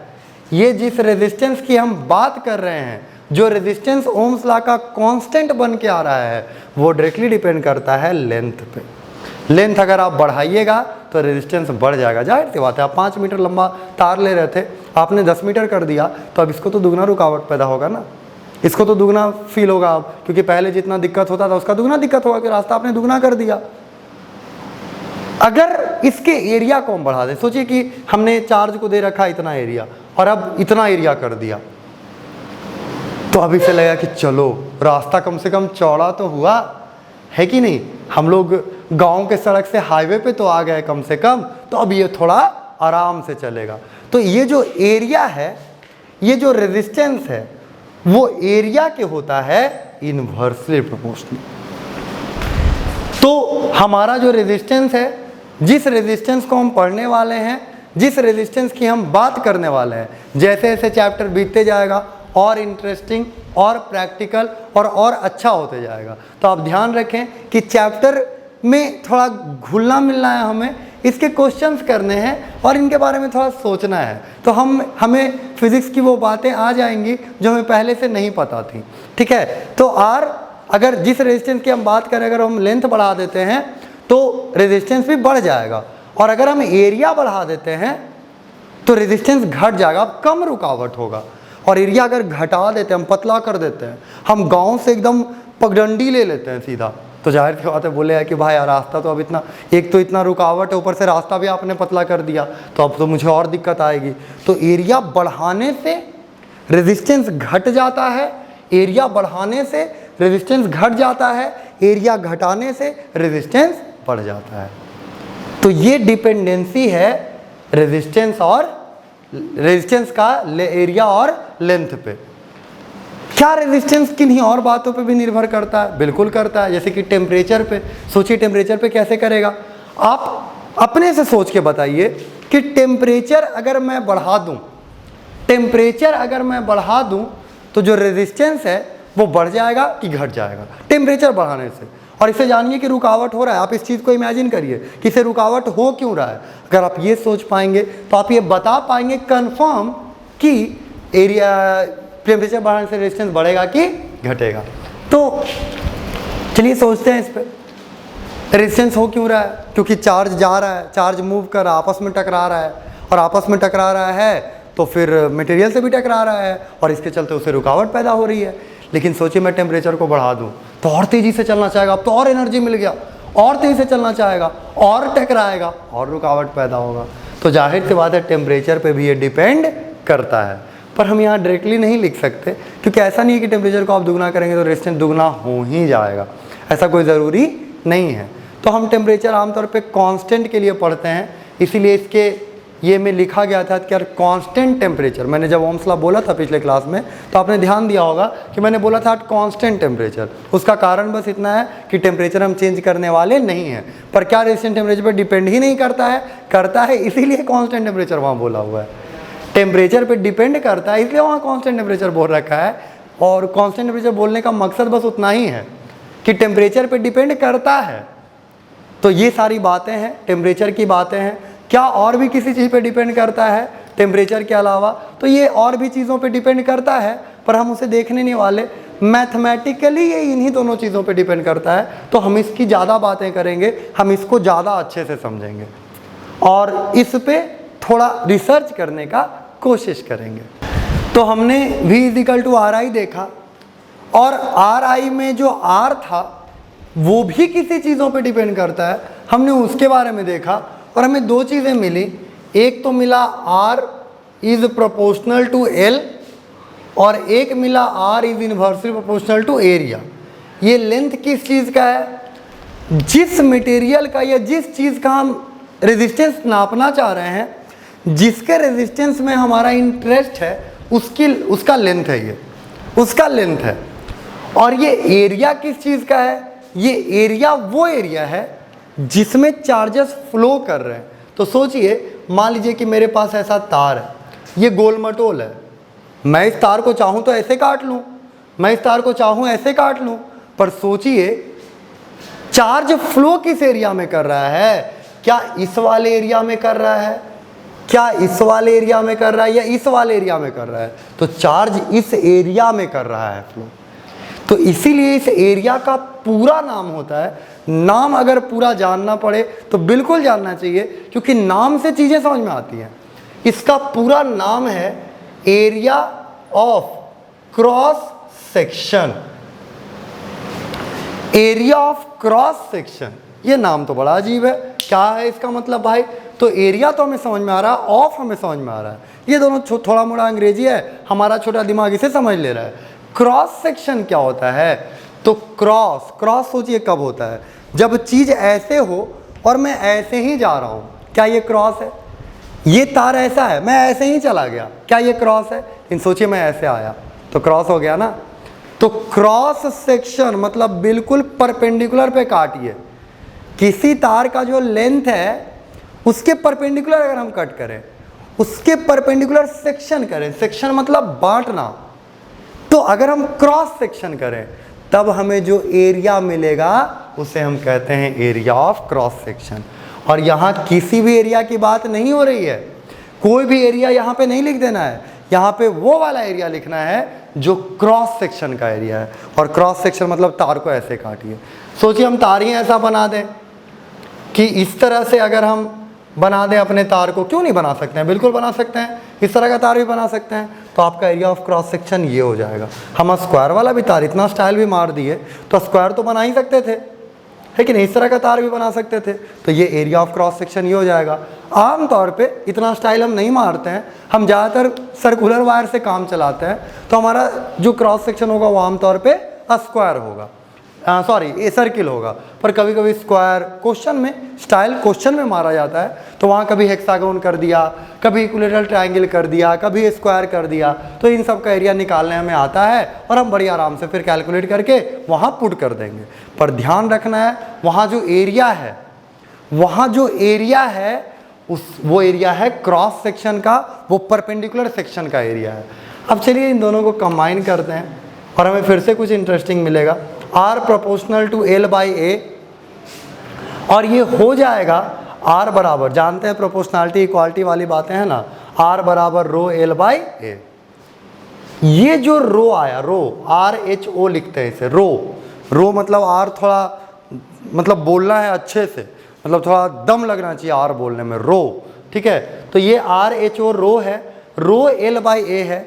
ये जिस रेजिस्टेंस की हम बात कर रहे हैं, जो रेजिस्टेंस ओम्स लॉ का कांस्टेंट बन के आ रहा है, वो डायरेक्टली डिपेंड करता है लेंथ पे। लेंथ अगर आप बढ़ाइएगा तो रेजिस्टेंस बढ़ जाएगा। जाहिर सी बात है, आप 5 मीटर लंबा तार ले रहे थे, आपने 10 मीटर कर दिया, तो अब इसको तो दुगना रुकावट पैदा होगा ना, इसको तो दुगना फील होगा अब, क्योंकि पहले जितना दिक्कत होता था उसका दुगना दिक्कत होगा कि रास्ता आपने दुगना कर दिया। अगर इसके एरिया को हम बढ़ा दें, सोचिए कि हमने चार्ज को दे रखा इतना एरिया और अब इतना एरिया कर दिया, तो अभी से लगेगा कि चलो रास्ता कम से कम चौड़ा तो हुआ है कि नहीं, हम लोग गांव के सड़क से हाईवे पे तो आ गए कम से कम, तो अब ये थोड़ा आराम से चलेगा। तो ये जो एरिया है, ये जो रेजिस्टेंस है, वो एरिया के होता है इन्वर्सली प्रोपोर्शनल। तो हमारा जो रेजिस्टेंस है, जिस रेजिस्टेंस को हम पढ़ने वाले हैं, जिस रेजिस्टेंस की हम बात करने वाले हैं, जैसे जैसे चैप्टर बीतते जाएगा और इंटरेस्टिंग और प्रैक्टिकल और अच्छा होते जाएगा। तो आप ध्यान रखें कि चैप्टर में थोड़ा घुलना मिलना है, हमें इसके क्वेश्चंस करने हैं और इनके बारे में थोड़ा सोचना है, तो हमें फिजिक्स की वो बातें आ जाएंगी जो हमें पहले से नहीं पता थी। ठीक है, तो आर अगर जिस रेजिस्टेंस की हम बात करें, अगर हम लेंथ बढ़ा देते हैं तो रेजिस्टेंस भी बढ़ जाएगा, और अगर हम एरिया बढ़ा देते हैं तो रेजिस्टेंस घट जाएगा, कम रुकावट होगा। और एरिया अगर घटा देते हैं, हम पतला कर देते हैं, हम गांव से एकदम पगडंडी ले लेते हैं सीधा, तो जाहिर सी बात है बोले है कि भाई यार रास्ता तो अब इतना, एक तो इतना रुकावट है, ऊपर से रास्ता भी आपने पतला कर दिया, तो अब तो मुझे और दिक्कत आएगी। तो एरिया बढ़ाने से रेजिस्टेंस घट जाता है, एरिया बढ़ाने से रेजिस्टेंस घट जाता है, एरिया घटाने से रेजिस्टेंस बढ़ जाता है। तो ये डिपेंडेंसी है रेजिस्टेंस का एरिया और लेंथ पे। क्या रेजिस्टेंस किन्हीं और बातों पे भी निर्भर करता है? बिल्कुल करता है, जैसे कि टेम्परेचर पे। सोचिए टेम्परेचर पे कैसे करेगा, आप अपने से सोच के बताइए कि टेम्परेचर अगर मैं बढ़ा दूं, तो जो रेजिस्टेंस है वो बढ़ जाएगा कि घट जाएगा टेम्परेचर बढ़ाने से। और इसे जानिए कि रुकावट हो रहा है। आप इस चीज़ को इमेजिन करिए कि इसे रुकावट हो क्यों रहा है। अगर आप ये सोच पाएंगे तो आप ये बता पाएंगे कंफर्म कि एरिया टेम्परेचर बढ़ने से रेजिस्टेंस बढ़ेगा कि घटेगा। तो चलिए सोचते हैं इस पर, रेजिस्टेंस हो क्यों रहा है? क्योंकि चार्ज जा रहा है, चार्ज मूव कर रहा है, आपस में टकरा रहा है, और आपस में टकरा रहा है तो फिर मटेरियल से भी टकरा रहा है और इसके चलते उसे रुकावट पैदा हो रही है। लेकिन सोचिए मैं टेम्परेचर को बढ़ा दूं तो और तेज़ी से चलना चाहेगा, अब तो और एनर्जी मिल गया, और तेज़ी से चलना चाहेगा, और टकराएगा, और रुकावट पैदा होगा। तो जाहिर सी बात है टेम्परेचर पे भी ये डिपेंड करता है। पर हम यहाँ डायरेक्टली नहीं लिख सकते, क्योंकि ऐसा नहीं है कि टेम्परेचर को आप दुगना करेंगे तो रेजिस्टेंस दुगना हो ही जाएगा, ऐसा कोई ज़रूरी नहीं है। तो हम टेम्परेचर आमतौर पे कांस्टेंट के लिए पढ़ते हैं, इसीलिए इसके ये में लिखा गया था कि यार कांस्टेंट टेम्परेचर। मैंने जब ओम्स लॉ बोला था पिछले क्लास में तो आपने ध्यान दिया होगा कि मैंने बोला था कांस्टेंट टेम्परेचर। उसका कारण बस इतना है कि टेम्परेचर हम चेंज करने वाले नहीं हैं। पर क्या रेजिस्टेंस टेम्परेचर पर डिपेंड ही नहीं करता है? करता है, इसीलिए कांस्टेंट टेम्परेचर वहाँ बोला हुआ है। टेम्परेचर पर डिपेंड करता है इसलिए वहाँ कांस्टेंट टेम्परेचर बोल रखा है। और कांस्टेंट टेम्परेचर बोलने का मकसद बस उतना ही है कि टेम्परेचर पर डिपेंड करता है। तो ये सारी बातें हैं, टेम्परेचर की बातें हैं। क्या और भी किसी चीज़ पे डिपेंड करता है टेम्परेचर के अलावा? तो ये और भी चीज़ों पे डिपेंड करता है, पर हम उसे देखने नहीं वाले। मैथमेटिकली ये इन्हीं दोनों चीज़ों पे डिपेंड करता है, तो हम इसकी ज़्यादा बातें करेंगे, हम इसको ज़्यादा अच्छे से समझेंगे और इस पे थोड़ा रिसर्च करने का कोशिश करेंगे। तो हमने V = RI देखा, और RI में जो R था वो भी किसी चीज़ों पे डिपेंड करता है, हमने उसके बारे में देखा और हमें दो चीज़ें मिली। एक तो मिला R is proportional to L और एक मिला R is inversely proportional to area. ये लेंथ किस चीज़ का है? जिस मटेरियल का या जिस चीज़ का हम रेजिस्टेंस नापना चाह रहे हैं, जिसके रेजिस्टेंस में हमारा इंटरेस्ट है, उसका लेंथ है, ये उसका लेंथ है। और ये एरिया किस चीज़ का है? ये एरिया वो एरिया है जिसमें चार्जेस फ्लो कर रहे हैं। तो सोचिए, मान लीजिए कि मेरे पास ऐसा तार है, ये गोल मटोल है, मैं इस तार को चाहूँ तो ऐसे काट लूँ, मैं इस तार को चाहूँ ऐसे काट लूँ, पर सोचिए चार्ज फ्लो किस एरिया में कर रहा है? क्या इस वाले एरिया में कर रहा है, क्या इस वाले एरिया में कर रहा है, या इस वाले एरिया में कर रहा है? तो चार्ज इस एरिया में कर रहा है फ्लो। तो इसीलिए इस एरिया का पूरा नाम होता है। नाम अगर पूरा जानना पड़े तो बिल्कुल जानना चाहिए, क्योंकि नाम से चीज़ें समझ में आती हैं। इसका पूरा नाम है area of cross section. Area of cross section, ये नाम तो बड़ा अजीब है। क्या है इसका मतलब भाई? तो एरिया तो हमें समझ में आ रहा है, ऑफ हमें समझ में आ रहा है, ये दोनों थोड़ा मोड़ा अंग्रेजी है, हमारा छोटा दिमाग इसे समझ ले रहा है। क्रॉस सेक्शन क्या होता है? तो क्रॉस सोचिए कब होता है? जब चीज़ ऐसे हो और मैं ऐसे ही जा रहा हूँ, क्या ये क्रॉस है? ये तार ऐसा है, मैं ऐसे ही चला गया, क्या ये क्रॉस है? लेकिन सोचिए मैं ऐसे आया तो क्रॉस हो गया ना। तो क्रॉस सेक्शन मतलब बिल्कुल परपेंडिकुलर पे काटिए। किसी तार का जो लेंथ है उसके परपेंडिकुलर अगर हम कट करें, उसके परपेंडिकुलर सेक्शन करें, सेक्शन मतलब बांटना, तो अगर हम क्रॉस सेक्शन करें तब हमें जो एरिया मिलेगा उसे हम कहते हैं एरिया ऑफ क्रॉस सेक्शन। और यहाँ किसी भी एरिया की बात नहीं हो रही है, कोई भी एरिया यहाँ पे नहीं लिख देना है, यहाँ पे वो वाला एरिया लिखना है जो क्रॉस सेक्शन का एरिया है। और क्रॉस सेक्शन मतलब तार को ऐसे काटिए। सोचिए हम तार ही ऐसा बना दें कि इस तरह से अगर हम बना दें अपने तार को, क्यों नहीं बना सकते हैं? बिल्कुल बना सकते हैं, इस तरह का तार भी बना सकते हैं। तो आपका एरिया ऑफ क्रॉस सेक्शन ये हो जाएगा। हम स्क्वायर वाला भी तार इतना स्टाइल भी मार दिए तो स्क्वायर तो बना ही सकते थे, लेकिन इस तरह का तार भी बना सकते थे, तो ये एरिया ऑफ क्रॉस सेक्शन ये हो जाएगा। आम तौर पे इतना स्टाइल हम नहीं मारते हैं, हम ज़्यादातर सर्कुलर वायर से काम चलाते हैं, तो हमारा जो क्रॉस सेक्शन होगा वो आमतौर पे स्क्वायर होगा, ये सर्किल होगा। पर कभी कभी स्क्वायर क्वेश्चन में, स्टाइल क्वेश्चन में मारा जाता है, तो वहाँ कभी हेक्सागोन कर दिया, कभी इक्विलेटरल ट्रायंगल कर दिया, कभी स्क्वायर कर दिया, तो इन सब का एरिया निकालने हमें आता है और हम बड़ी आराम से फिर कैलकुलेट करके वहाँ पुट कर देंगे। पर ध्यान रखना है, वहाँ जो एरिया है वो एरिया है क्रॉस सेक्शन का, वो परपेंडिकुलर सेक्शन का एरिया है। अब चलिए इन दोनों को कंबाइन करते हैं और हमें फिर से कुछ इंटरेस्टिंग मिलेगा। R proportional to L by A, और ये हो जाएगा R बराबर, जानते हैं प्रोपोर्शनलिटी इक्वालिटी वाली बातें हैं ना, R बराबर रो L बाई A। ये जो रो आया, रो RHO लिखते हैं इसे, रो मतलब R थोड़ा मतलब बोलना है अच्छे से, मतलब थोड़ा दम लगना चाहिए R बोलने में, रो, ठीक है। तो ये RHO रो है, रो L बाई A है।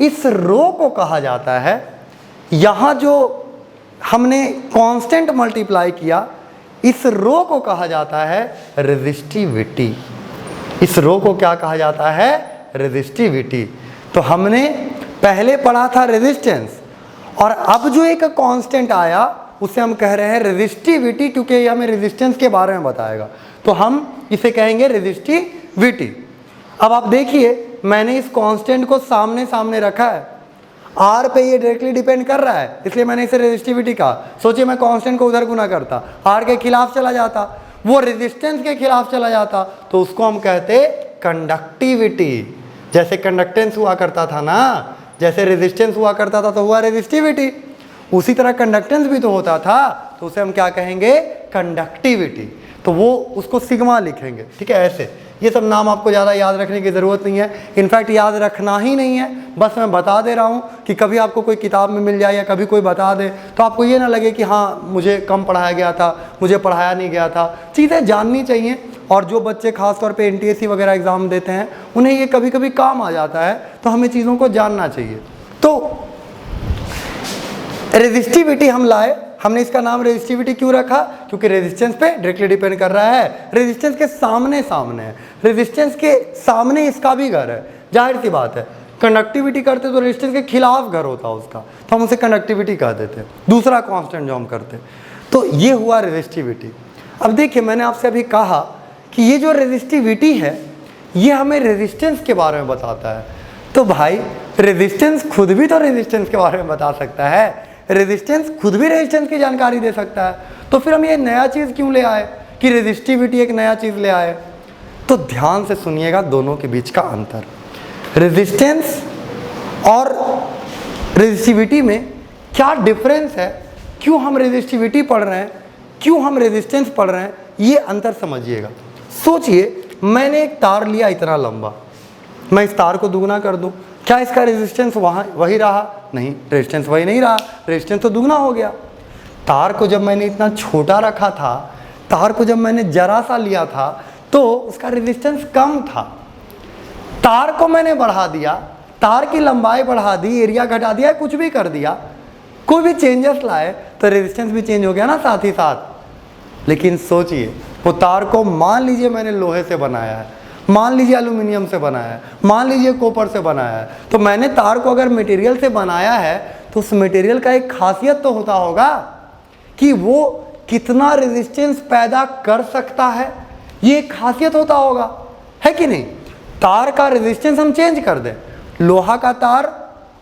इस रो को कहा जाता है, यहाँ जो हमने कांस्टेंट मल्टीप्लाई किया, इस रो को कहा जाता है रेजिस्टिविटी। इस रो को क्या कहा जाता है? रेजिस्टिविटी। तो हमने पहले पढ़ा था रेजिस्टेंस, और अब जो एक कांस्टेंट आया उसे हम कह रहे हैं रेजिस्टिविटी, क्योंकि ये हमें रेजिस्टेंस के बारे में बताएगा, तो हम इसे कहेंगे रेजिस्टिविटी। अब आप देखिए, मैंने इस कांस्टेंट को सामने सामने रखा है, R पे ये डायरेक्टली डिपेंड कर रहा है, इसलिए मैंने इसे रेजिस्टिविटी कहा। सोचिए मैं कांस्टेंट को उधर गुना करता, R के खिलाफ चला जाता, वो रेजिस्टेंस के खिलाफ चला जाता, तो उसको हम कहते कंडक्टिविटी। जैसे कंडक्टेंस हुआ करता था ना, जैसे रेजिस्टेंस हुआ करता था तो हुआ रेजिस्टिविटी, उसी तरह कंडक्टेंस भी तो होता था, तो उसे हम क्या कहेंगे? कंडक्टिविटी। तो वो उसको सिग्मा लिखेंगे, ठीक है, ऐसे। ये सब नाम आपको ज़्यादा याद रखने की ज़रूरत नहीं है, इनफैक्ट याद रखना ही नहीं है, बस मैं बता दे रहा हूँ कि कभी आपको कोई किताब में मिल जाए या कभी कोई बता दे तो आपको ये ना लगे कि हाँ मुझे कम पढ़ाया गया था, मुझे पढ़ाया नहीं गया था। चीज़ें जाननी चाहिए, और जो बच्चे खासतौर पे NTSC वगैरह एग्ज़ाम देते हैं उन्हें ये कभी कभी काम आ जाता है, तो हमें चीज़ों को जानना चाहिए। तो रेजिस्टिविटी हम लाए, हमने इसका नाम रेजिस्टिविटी क्यों रखा? क्योंकि रेजिस्टेंस पे डायरेक्टली डिपेंड कर रहा है, रेजिस्टेंस के सामने सामने है, रेजिस्टेंस के सामने इसका भी घर है, जाहिर सी बात है। कंडक्टिविटी करते तो रेजिस्टेंस के खिलाफ घर होता उसका, तो हम उसे कंडक्टिविटी कह देते, दूसरा कांस्टेंट जो हम करते। तो ये हुआ रेजिस्टिविटी। अब देखिए, मैंने आपसे अभी कहा कि ये जो रेजिस्टिविटी है ये हमें रेजिस्टेंस के बारे में बताता है। तो भाई रेजिस्टेंस खुद भी तो रेजिस्टेंस के बारे में बता सकता है, रेजिस्टेंस खुद भी रेजिस्टेंस की जानकारी दे सकता है, तो फिर हम ये नया चीज़ क्यों ले आए कि रेजिस्टिविटी एक नया चीज़ ले आए? तो ध्यान से सुनिएगा दोनों के बीच का अंतर। रेजिस्टेंस और रेजिस्टिविटी में क्या डिफरेंस है, क्यों हम रेजिस्टिविटी पढ़ रहे हैं, क्यों हम रेजिस्टेंस पढ़ रहे हैं, ये अंतर समझिएगा। सोचिए, मैंने एक तार लिया इतना लंबा, मैं इस तार को दुगना कर दूं, क्या इसका रेजिस्टेंस वही रहा? नहीं, रेजिस्टेंस वही नहीं रहा, रेजिस्टेंस तो दुगना हो गया। तार को जब मैंने इतना छोटा रखा था, तार को जब मैंने जरा सा लिया था, तो उसका रेजिस्टेंस कम था। तार को मैंने बढ़ा दिया, तार की लंबाई बढ़ा दी, एरिया घटा दिया, कुछ भी कर दिया, कोई भी चेंजेस लाए तो रेजिस्टेंस भी चेंज हो गया ना साथ ही साथ। लेकिन सोचिए, वो तार को मान लीजिए मैंने लोहे से बनाया है, मान लीजिए एल्यूमिनियम से बनाया है, मान लीजिए कॉपर से बनाया है, तो मैंने तार को अगर मटेरियल से बनाया है तो उस मटेरियल का एक खासियत तो होता होगा कि वो कितना रेजिस्टेंस पैदा कर सकता है, ये एक खासियत होता होगा, है कि नहीं? तार का रेजिस्टेंस हम चेंज कर दें, लोहा का तार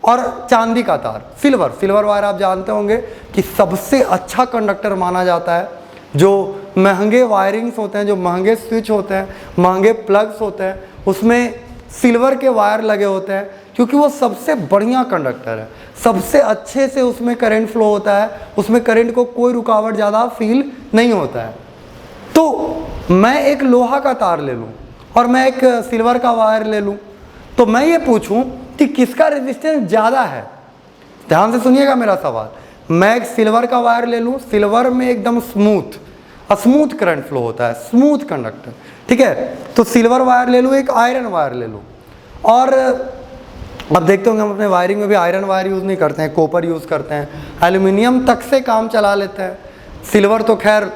और चांदी का तार, सिल्वर वायर आप जानते होंगे कि सबसे अच्छा कंडक्टर माना जाता है। जो महंगे वायरिंग्स होते हैं, जो महंगे स्विच होते हैं, महंगे प्लग्स होते हैं, उसमें सिल्वर के वायर लगे होते हैं, क्योंकि वो सबसे बढ़िया कंडक्टर है, सबसे अच्छे से उसमें करंट फ्लो होता है, उसमें करंट को कोई रुकावट ज़्यादा फील नहीं होता है। तो मैं एक लोहा का तार ले लूँ और मैं एक सिल्वर का वायर ले लूँ, तो मैं ये पूछूँ कि किसका रेजिस्टेंस ज़्यादा है? ध्यान से सुनिएगा मेरा सवाल। मैं एक सिल्वर का वायर ले लूँ, सिल्वर में एकदम स्मूथ करंट फ्लो होता है, स्मूथ कंडक्टर, ठीक है, तो सिल्वर वायर ले लूँ, एक आयरन वायर ले लूँ। और अब देखते होंगे हम अपने वायरिंग में भी आयरन वायर यूज़ नहीं करते हैं, कॉपर यूज़ करते हैं, एल्यूमिनियम तक से काम चला लेते हैं। सिल्वर तो खैर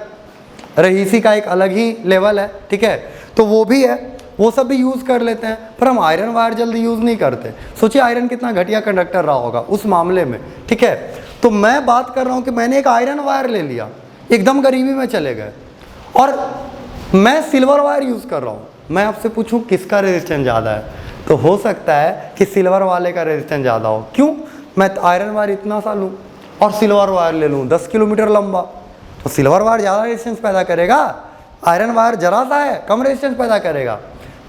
रईसी का एक अलग ही लेवल है, ठीक है, तो वो भी है, वो सब भी यूज़ कर लेते हैं, पर हम आयरन वायर जल्दी यूज़ नहीं करते। सोचिए आयरन कितना घटिया कंडक्टर रहा होगा उस मामले में, ठीक है। तो मैं बात कर रहा हूँ कि मैंने एक आयरन वायर ले लिया, एकदम गरीबी में चले गए, और मैं सिल्वर वायर यूज़ कर रहा हूँ। मैं आपसे पूछूं किसका रेजिस्टेंस ज़्यादा है, तो हो सकता है कि सिल्वर वाले का रेजिस्टेंस ज़्यादा हो। क्यों? मैं आयरन वायर इतना सा लूँ और सिल्वर वायर ले लूँ 10 किलोमीटर लंबा, तो सिल्वर वायर ज़्यादा रेजिस्टेंस पैदा करेगा, आयरन वायर जरा सा है, कम रेजिस्टेंस पैदा करेगा।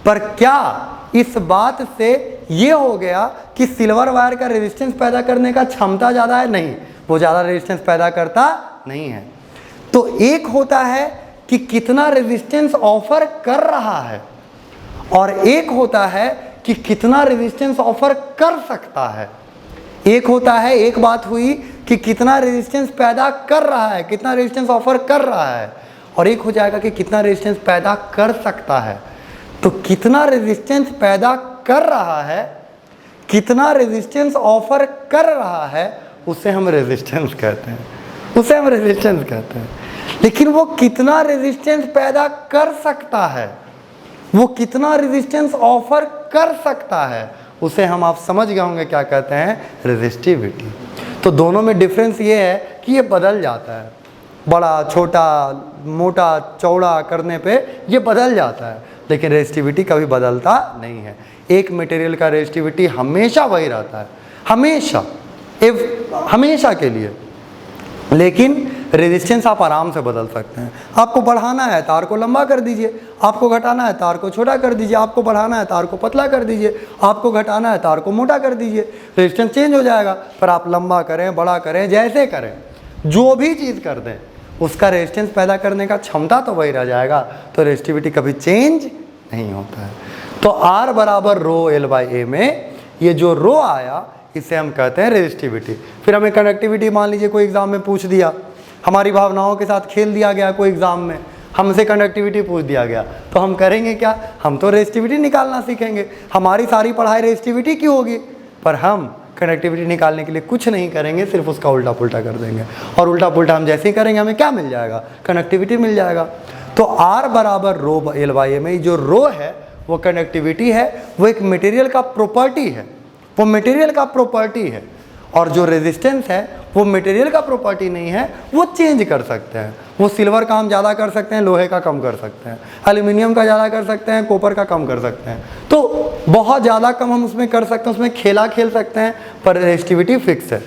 पर क्या इस बात से ये हो गया कि सिल्वर वायर का रेजिस्टेंस पैदा करने का क्षमता ज़्यादा है, नहीं, वो ज़्यादा रेजिस्टेंस पैदा करता नहीं है। तो एक होता है कि कितना रेजिस्टेंस ऑफर कर रहा है, और एक होता है कि कितना रेजिस्टेंस ऑफर कर सकता है। एक होता है, एक बात हुई कि कितना रेजिस्टेंस पैदा कर रहा है, कितना रेजिस्टेंस ऑफर कर रहा है, और एक हो जाएगा कि कितना रेजिस्टेंस पैदा कर सकता है। तो कितना रेजिस्टेंस पैदा कर रहा है, कितना रेजिस्टेंस ऑफर कर रहा है, उसे हम रेजिस्टेंस कहते हैं, उसे हम रेजिस्टेंस कहते हैं। लेकिन वो कितना रेजिस्टेंस पैदा कर सकता है, वो कितना रेजिस्टेंस ऑफर कर सकता है, उसे हम, आप समझ गए होंगे क्या कहते हैं, रेजिस्टिविटी। तो दोनों में डिफरेंस ये है कि ये बदल जाता है, बड़ा छोटा मोटा चौड़ा करने पे ये बदल जाता है, लेकिन रेजिस्टिविटी कभी बदलता नहीं है। एक मटेरियल का रेजिस्टिविटी हमेशा वही रहता है, हमेशा, हमेशा के लिए। लेकिन रेजिस्टेंस आप आराम से बदल सकते हैं। आपको बढ़ाना है तार को लंबा कर दीजिए, आपको घटाना है तार को छोटा कर दीजिए, आपको बढ़ाना है तार को पतला कर दीजिए, आपको घटाना है तार को मोटा कर दीजिए, रेजिस्टेंस चेंज हो जाएगा। पर आप लंबा करें, बड़ा करें, जैसे करें, जो भी चीज़ कर दें, उसका रेजिस्टेंस पैदा करने का क्षमता तो वही रह जाएगा। तो रेजिस्टिविटी कभी चेंज नहीं होता है। तो R बराबर रो L बाई A में ये जो रो आया, इसे हम कहते हैं रेजिस्टिविटी। फिर हमें कंडक्टिविटी मान लीजिए कोई एग्जाम में पूछ दिया, हमारी भावनाओं के साथ खेल दिया गया, कोई एग्जाम में हमसे कंडक्टिविटी पूछ दिया गया, तो हम करेंगे क्या, हम तो रेजिस्टिविटी निकालना सीखेंगे। हमारी सारी पढ़ाई रेजिस्टिविटी की होगी, पर हम कंडक्टिविटी निकालने के लिए कुछ नहीं करेंगे, सिर्फ उसका उल्टा पुल्टा कर देंगे। और उल्टा पुल्टा हम जैसे ही करेंगे हमें क्या मिल जाएगा, कंडक्टिविटी मिल जाएगा। तो R बराबर रो L बाई A में जो रो है वो कंडक्टिविटी है, वो एक मटेरियल का प्रॉपर्टी है, वो मटेरियल का प्रॉपर्टी है। और जो रेजिस्टेंस है वो मटेरियल का प्रॉपर्टी नहीं है, वो चेंज कर सकते हैं। वो सिल्वर का हम ज़्यादा कर सकते हैं, लोहे का कम कर सकते हैं, एल्यूमिनियम का ज़्यादा कर सकते हैं, कॉपर का कम कर सकते हैं। तो बहुत ज़्यादा कम हम उसमें कर सकते हैं, उसमें खेला खेल सकते हैं, पर रेजिस्टिविटी फिक्स है।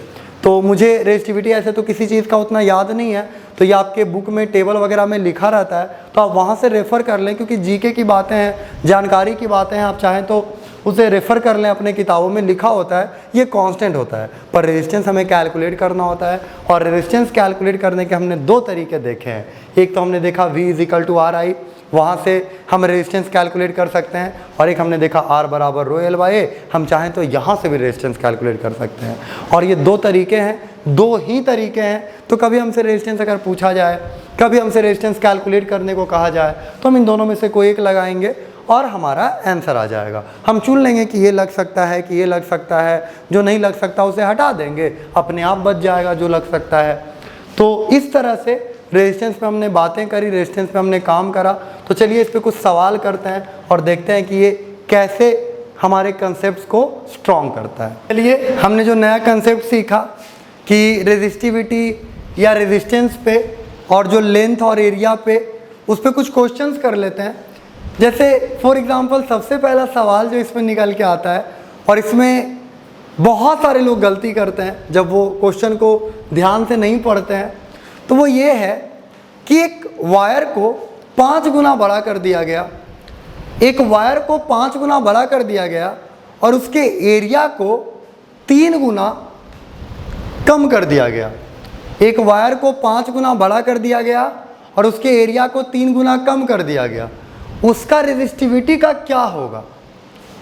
तो मुझे रेजिस्टिविटी ऐसे तो किसी चीज़ का उतना याद नहीं है, तो ये आपके बुक में टेबल वगैरह में लिखा रहता है, तो आप वहाँ से रेफ़र कर लें, क्योंकि जीके की बातें हैं, जानकारी की बातें हैं, आप चाहें तो उसे रेफ़र कर लें, अपने किताबों में लिखा होता है, ये कांस्टेंट होता है। पर रेजिस्टेंस हमें कैलकुलेट करना होता है, और रेजिस्टेंस कैलकुलेट करने के हमने दो तरीके देखे हैं। एक तो हमने देखा V = RI, वहाँ से हम रेजिस्टेंस कैलकुलेट कर सकते हैं, और एक हमने देखा R बराबर रो L बाई A, हम चाहें तो यहाँ से भी रेजिस्टेंस कैलकुलेट कर सकते हैं। और ये दो तरीके हैं, दो ही तरीके हैं। तो कभी हमसे रेजिस्टेंस अगर पूछा जाए, कभी हमसे रेजिस्टेंस कैलकुलेट करने को कहा जाए, तो हम इन दोनों में से कोई एक लगाएंगे और हमारा आंसर आ जाएगा। हम चुन लेंगे कि ये लग सकता है, कि ये लग सकता है, जो नहीं लग सकता उसे हटा देंगे, अपने आप बच जाएगा जो लग सकता है। तो इस तरह से रेजिस्टेंस पे हमने बातें करी, रेजिस्टेंस पे हमने काम करा। तो चलिए इस पे कुछ सवाल करते हैं और देखते हैं कि ये कैसे हमारे कंसेप्ट्स को स्ट्रॉन्ग करता है। चलिए, हमने जो नया कंसेप्ट सीखा कि रेजिस्टिविटी या रेजिस्टेंस पे और जो लेंथ और एरिया पे, उस पर कुछ क्वेश्चंस कर लेते हैं। जैसे फॉर एग्जांपल सबसे पहला सवाल जो इसमें निकल के आता है, और इसमें बहुत सारे लोग गलती करते हैं जब वो क्वेश्चन को ध्यान से नहीं पढ़ते हैं, तो वो ये है कि एक वायर को 5 गुना बड़ा कर दिया गया, एक वायर को 5 गुना बड़ा कर दिया गया, और उसके एरिया को 3 गुना कम कर दिया गया। एक वायर को 5 गुना बड़ा कर दिया गया और उसके एरिया को 3 गुना कम कर दिया गया, उसका रेजिस्टिविटी का क्या होगा,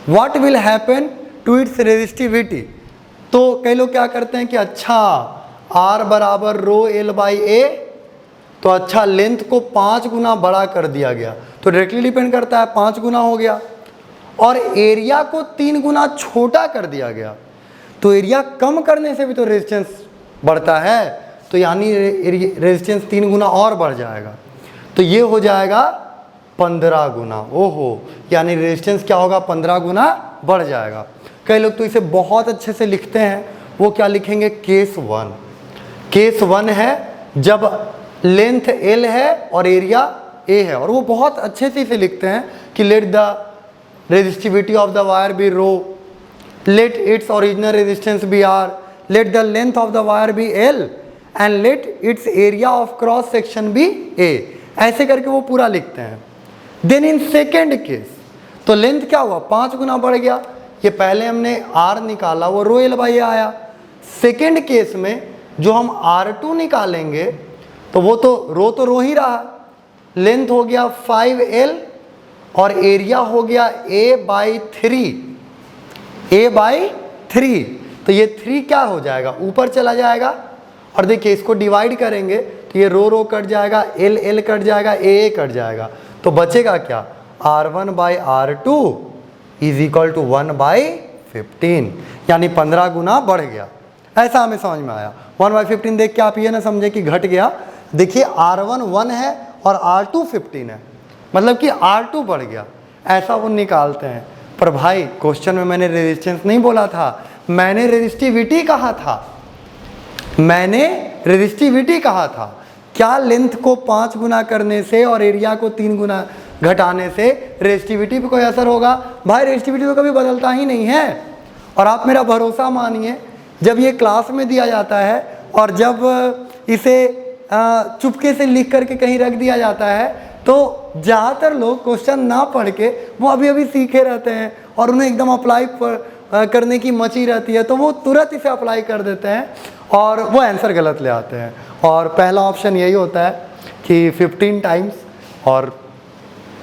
what will happen to its resistivity. तो कई लोग क्या करते हैं कि अच्छा R बराबर रो L बाई A, तो अच्छा लेंथ को 5 गुना बड़ा कर दिया गया, तो डायरेक्टली डिपेंड करता है, 5 गुना हो गया, और एरिया को 3 गुना छोटा कर दिया गया, तो एरिया कम करने से भी तो रेजिस्टेंस बढ़ता है, तो यानी रेजिस्टेंस 3 गुना और बढ़ जाएगा, तो ये हो जाएगा 15 गुना। ओहो, यानी रेजिस्टेंस क्या होगा, 15 गुना बढ़ जाएगा। कई लोग तो इसे बहुत अच्छे से लिखते हैं, वो क्या लिखेंगे, केस 1। केस 1 है जब लेंथ L है और एरिया A है, और वो बहुत अच्छे से इसे लिखते हैं कि let the resistivity of the wire be rho, let its original resistance be R, let the length of the wire be L and let its area of cross section be A। ऐसे करके वो पूरा लिखते हैं। देन इन सेकेंड केस, तो लेंथ क्या हुआ, 5 गुना बढ़ गया, ये पहले हमने r निकाला वो रो l बाई आया। सेकेंड केस में जो हम r2 निकालेंगे तो वो तो रो ही रहा, लेंथ हो गया 5l और एरिया हो गया a/3, तो ये 3 क्या हो जाएगा, ऊपर चला जाएगा। और देखिए इसको डिवाइड करेंगे तो ये रो कट जाएगा, l कट जाएगा, a कट जाएगा, तो बचेगा क्या, r1/r2 इज इक्वल टू 1/15, यानी 15 गुना बढ़ गया। ऐसा हमें समझ में आया। 1/15 देख के आप ये ना समझे कि घट गया। देखिए r1 1 है और r2 15 है, मतलब कि r2 बढ़ गया, ऐसा वो निकालते हैं। पर भाई क्वेश्चन में मैंने रेजिस्टेंस नहीं बोला था, मैंने रेजिस्टिविटी कहा था। क्या लेंथ को 5 गुना करने से और एरिया को 3 गुना घटाने से रेजिस्टिविटी पे कोई असर होगा? भाई रेजिस्टिविटी तो कभी बदलता ही नहीं है। और आप मेरा भरोसा मानिए, जब ये क्लास में दिया जाता है और जब इसे चुपके से लिख करके कहीं रख दिया जाता है तो ज़्यादातर लोग क्वेश्चन ना पढ़ के वो अभी सीखे रहते हैं और उन्हें एकदम अप्लाई करने की मची रहती है, तो वो तुरंत इसे अप्लाई कर देते हैं और वो आंसर गलत ले आते हैं। और पहला ऑप्शन यही होता है कि 15 टाइम्स, और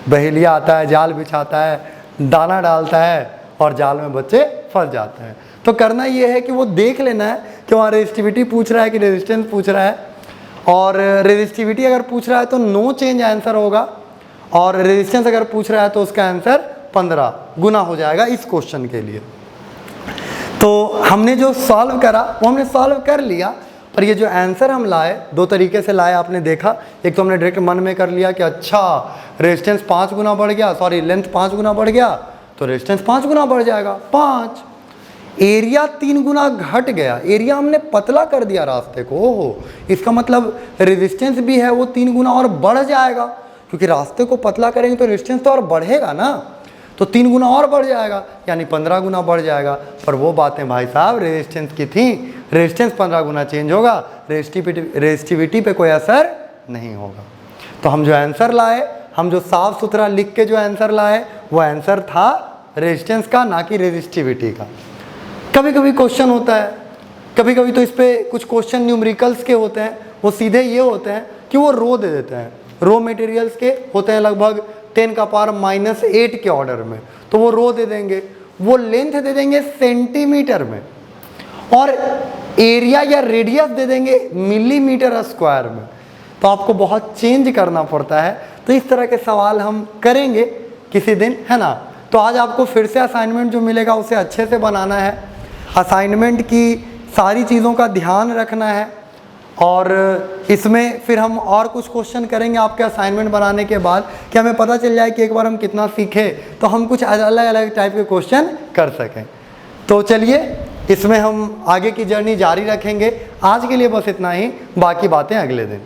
बहेलिया आता है, जाल बिछाता है, दाना डालता है और जाल में बच्चे फंस जाते हैं। तो करना ये है कि वो देख लेना है कि वहाँ रेजिस्टिविटी पूछ रहा है कि रेजिस्टेंस पूछ रहा है, और रेजिस्टिविटी अगर पूछ रहा है तो नो चेंज आंसर होगा, और रेजिस्टेंस अगर पूछ रहा है तो उसका आंसर 15 गुना हो जाएगा इस क्वेश्चन के लिए। तो हमने जो सॉल्व करा वो हमने सॉल्व कर लिया, पर ये जो आंसर हम लाए 2 तरीके से लाए, आपने देखा। एक तो हमने डायरेक्ट मन में कर लिया कि अच्छा रेजिस्टेंस 5 गुना बढ़ गया, सॉरी लेंथ 5 गुना बढ़ गया तो रेजिस्टेंस 5 गुना बढ़ जाएगा, 5। एरिया 3 गुना घट गया, एरिया हमने पतला कर दिया रास्ते को, ओहो, इसका मतलब रेजिस्टेंस भी है वो 3 गुना और बढ़ जाएगा, क्योंकि रास्ते को पतला करेंगे तो रेजिस्टेंस तो और बढ़ेगा ना, तो 3 गुना और बढ़ जाएगा, यानी 15 गुना बढ़ जाएगा। पर वो बातें भाई साहब रेजिस्टेंस की थी, रेजिस्टेंस 15 गुना चेंज होगा, रेजिस्टिविटी पे कोई असर नहीं होगा। तो हम जो आंसर लाए, हम जो साफ सुथरा लिख के जो आंसर लाए, वो आंसर था रेजिस्टेंस का, ना कि रेजिस्टिविटी का। कभी कभी क्वेश्चन होता है, कभी कभी तो इस पर कुछ क्वेश्चन न्यूमेरिकल्स के होते हैं, वो सीधे ये होते हैं कि वो रो दे देते हैं, रो मटेरियल्स के होते हैं लगभग 10⁻⁸ के ऑर्डर में, तो वो रो दे देंगे, वो लेंथ दे देंगे सेंटीमीटर में, और एरिया या रेडियस दे देंगे मिलीमीटर स्क्वायर में। तो आपको बहुत चेंज करना पड़ता है। तो इस तरह के सवाल हम करेंगे किसी दिन, है ना। तो आज आपको फिर से असाइनमेंट जो मिलेगा उसे अच्छे से बनाना है, असाइनमेंट की सारी चीज़ों का ध्यान रखना है, और इसमें फिर हम और कुछ क्वेश्चन करेंगे आपके असाइनमेंट बनाने के बाद, कि हमें पता चल जाए कि एक बार हम कितना सीखे तो हम कुछ अलग अलग टाइप के क्वेश्चन कर सकें। तो चलिए इसमें हम आगे की जर्नी जारी रखेंगे। आज के लिए बस इतना ही, बाकी बातें अगले दिन।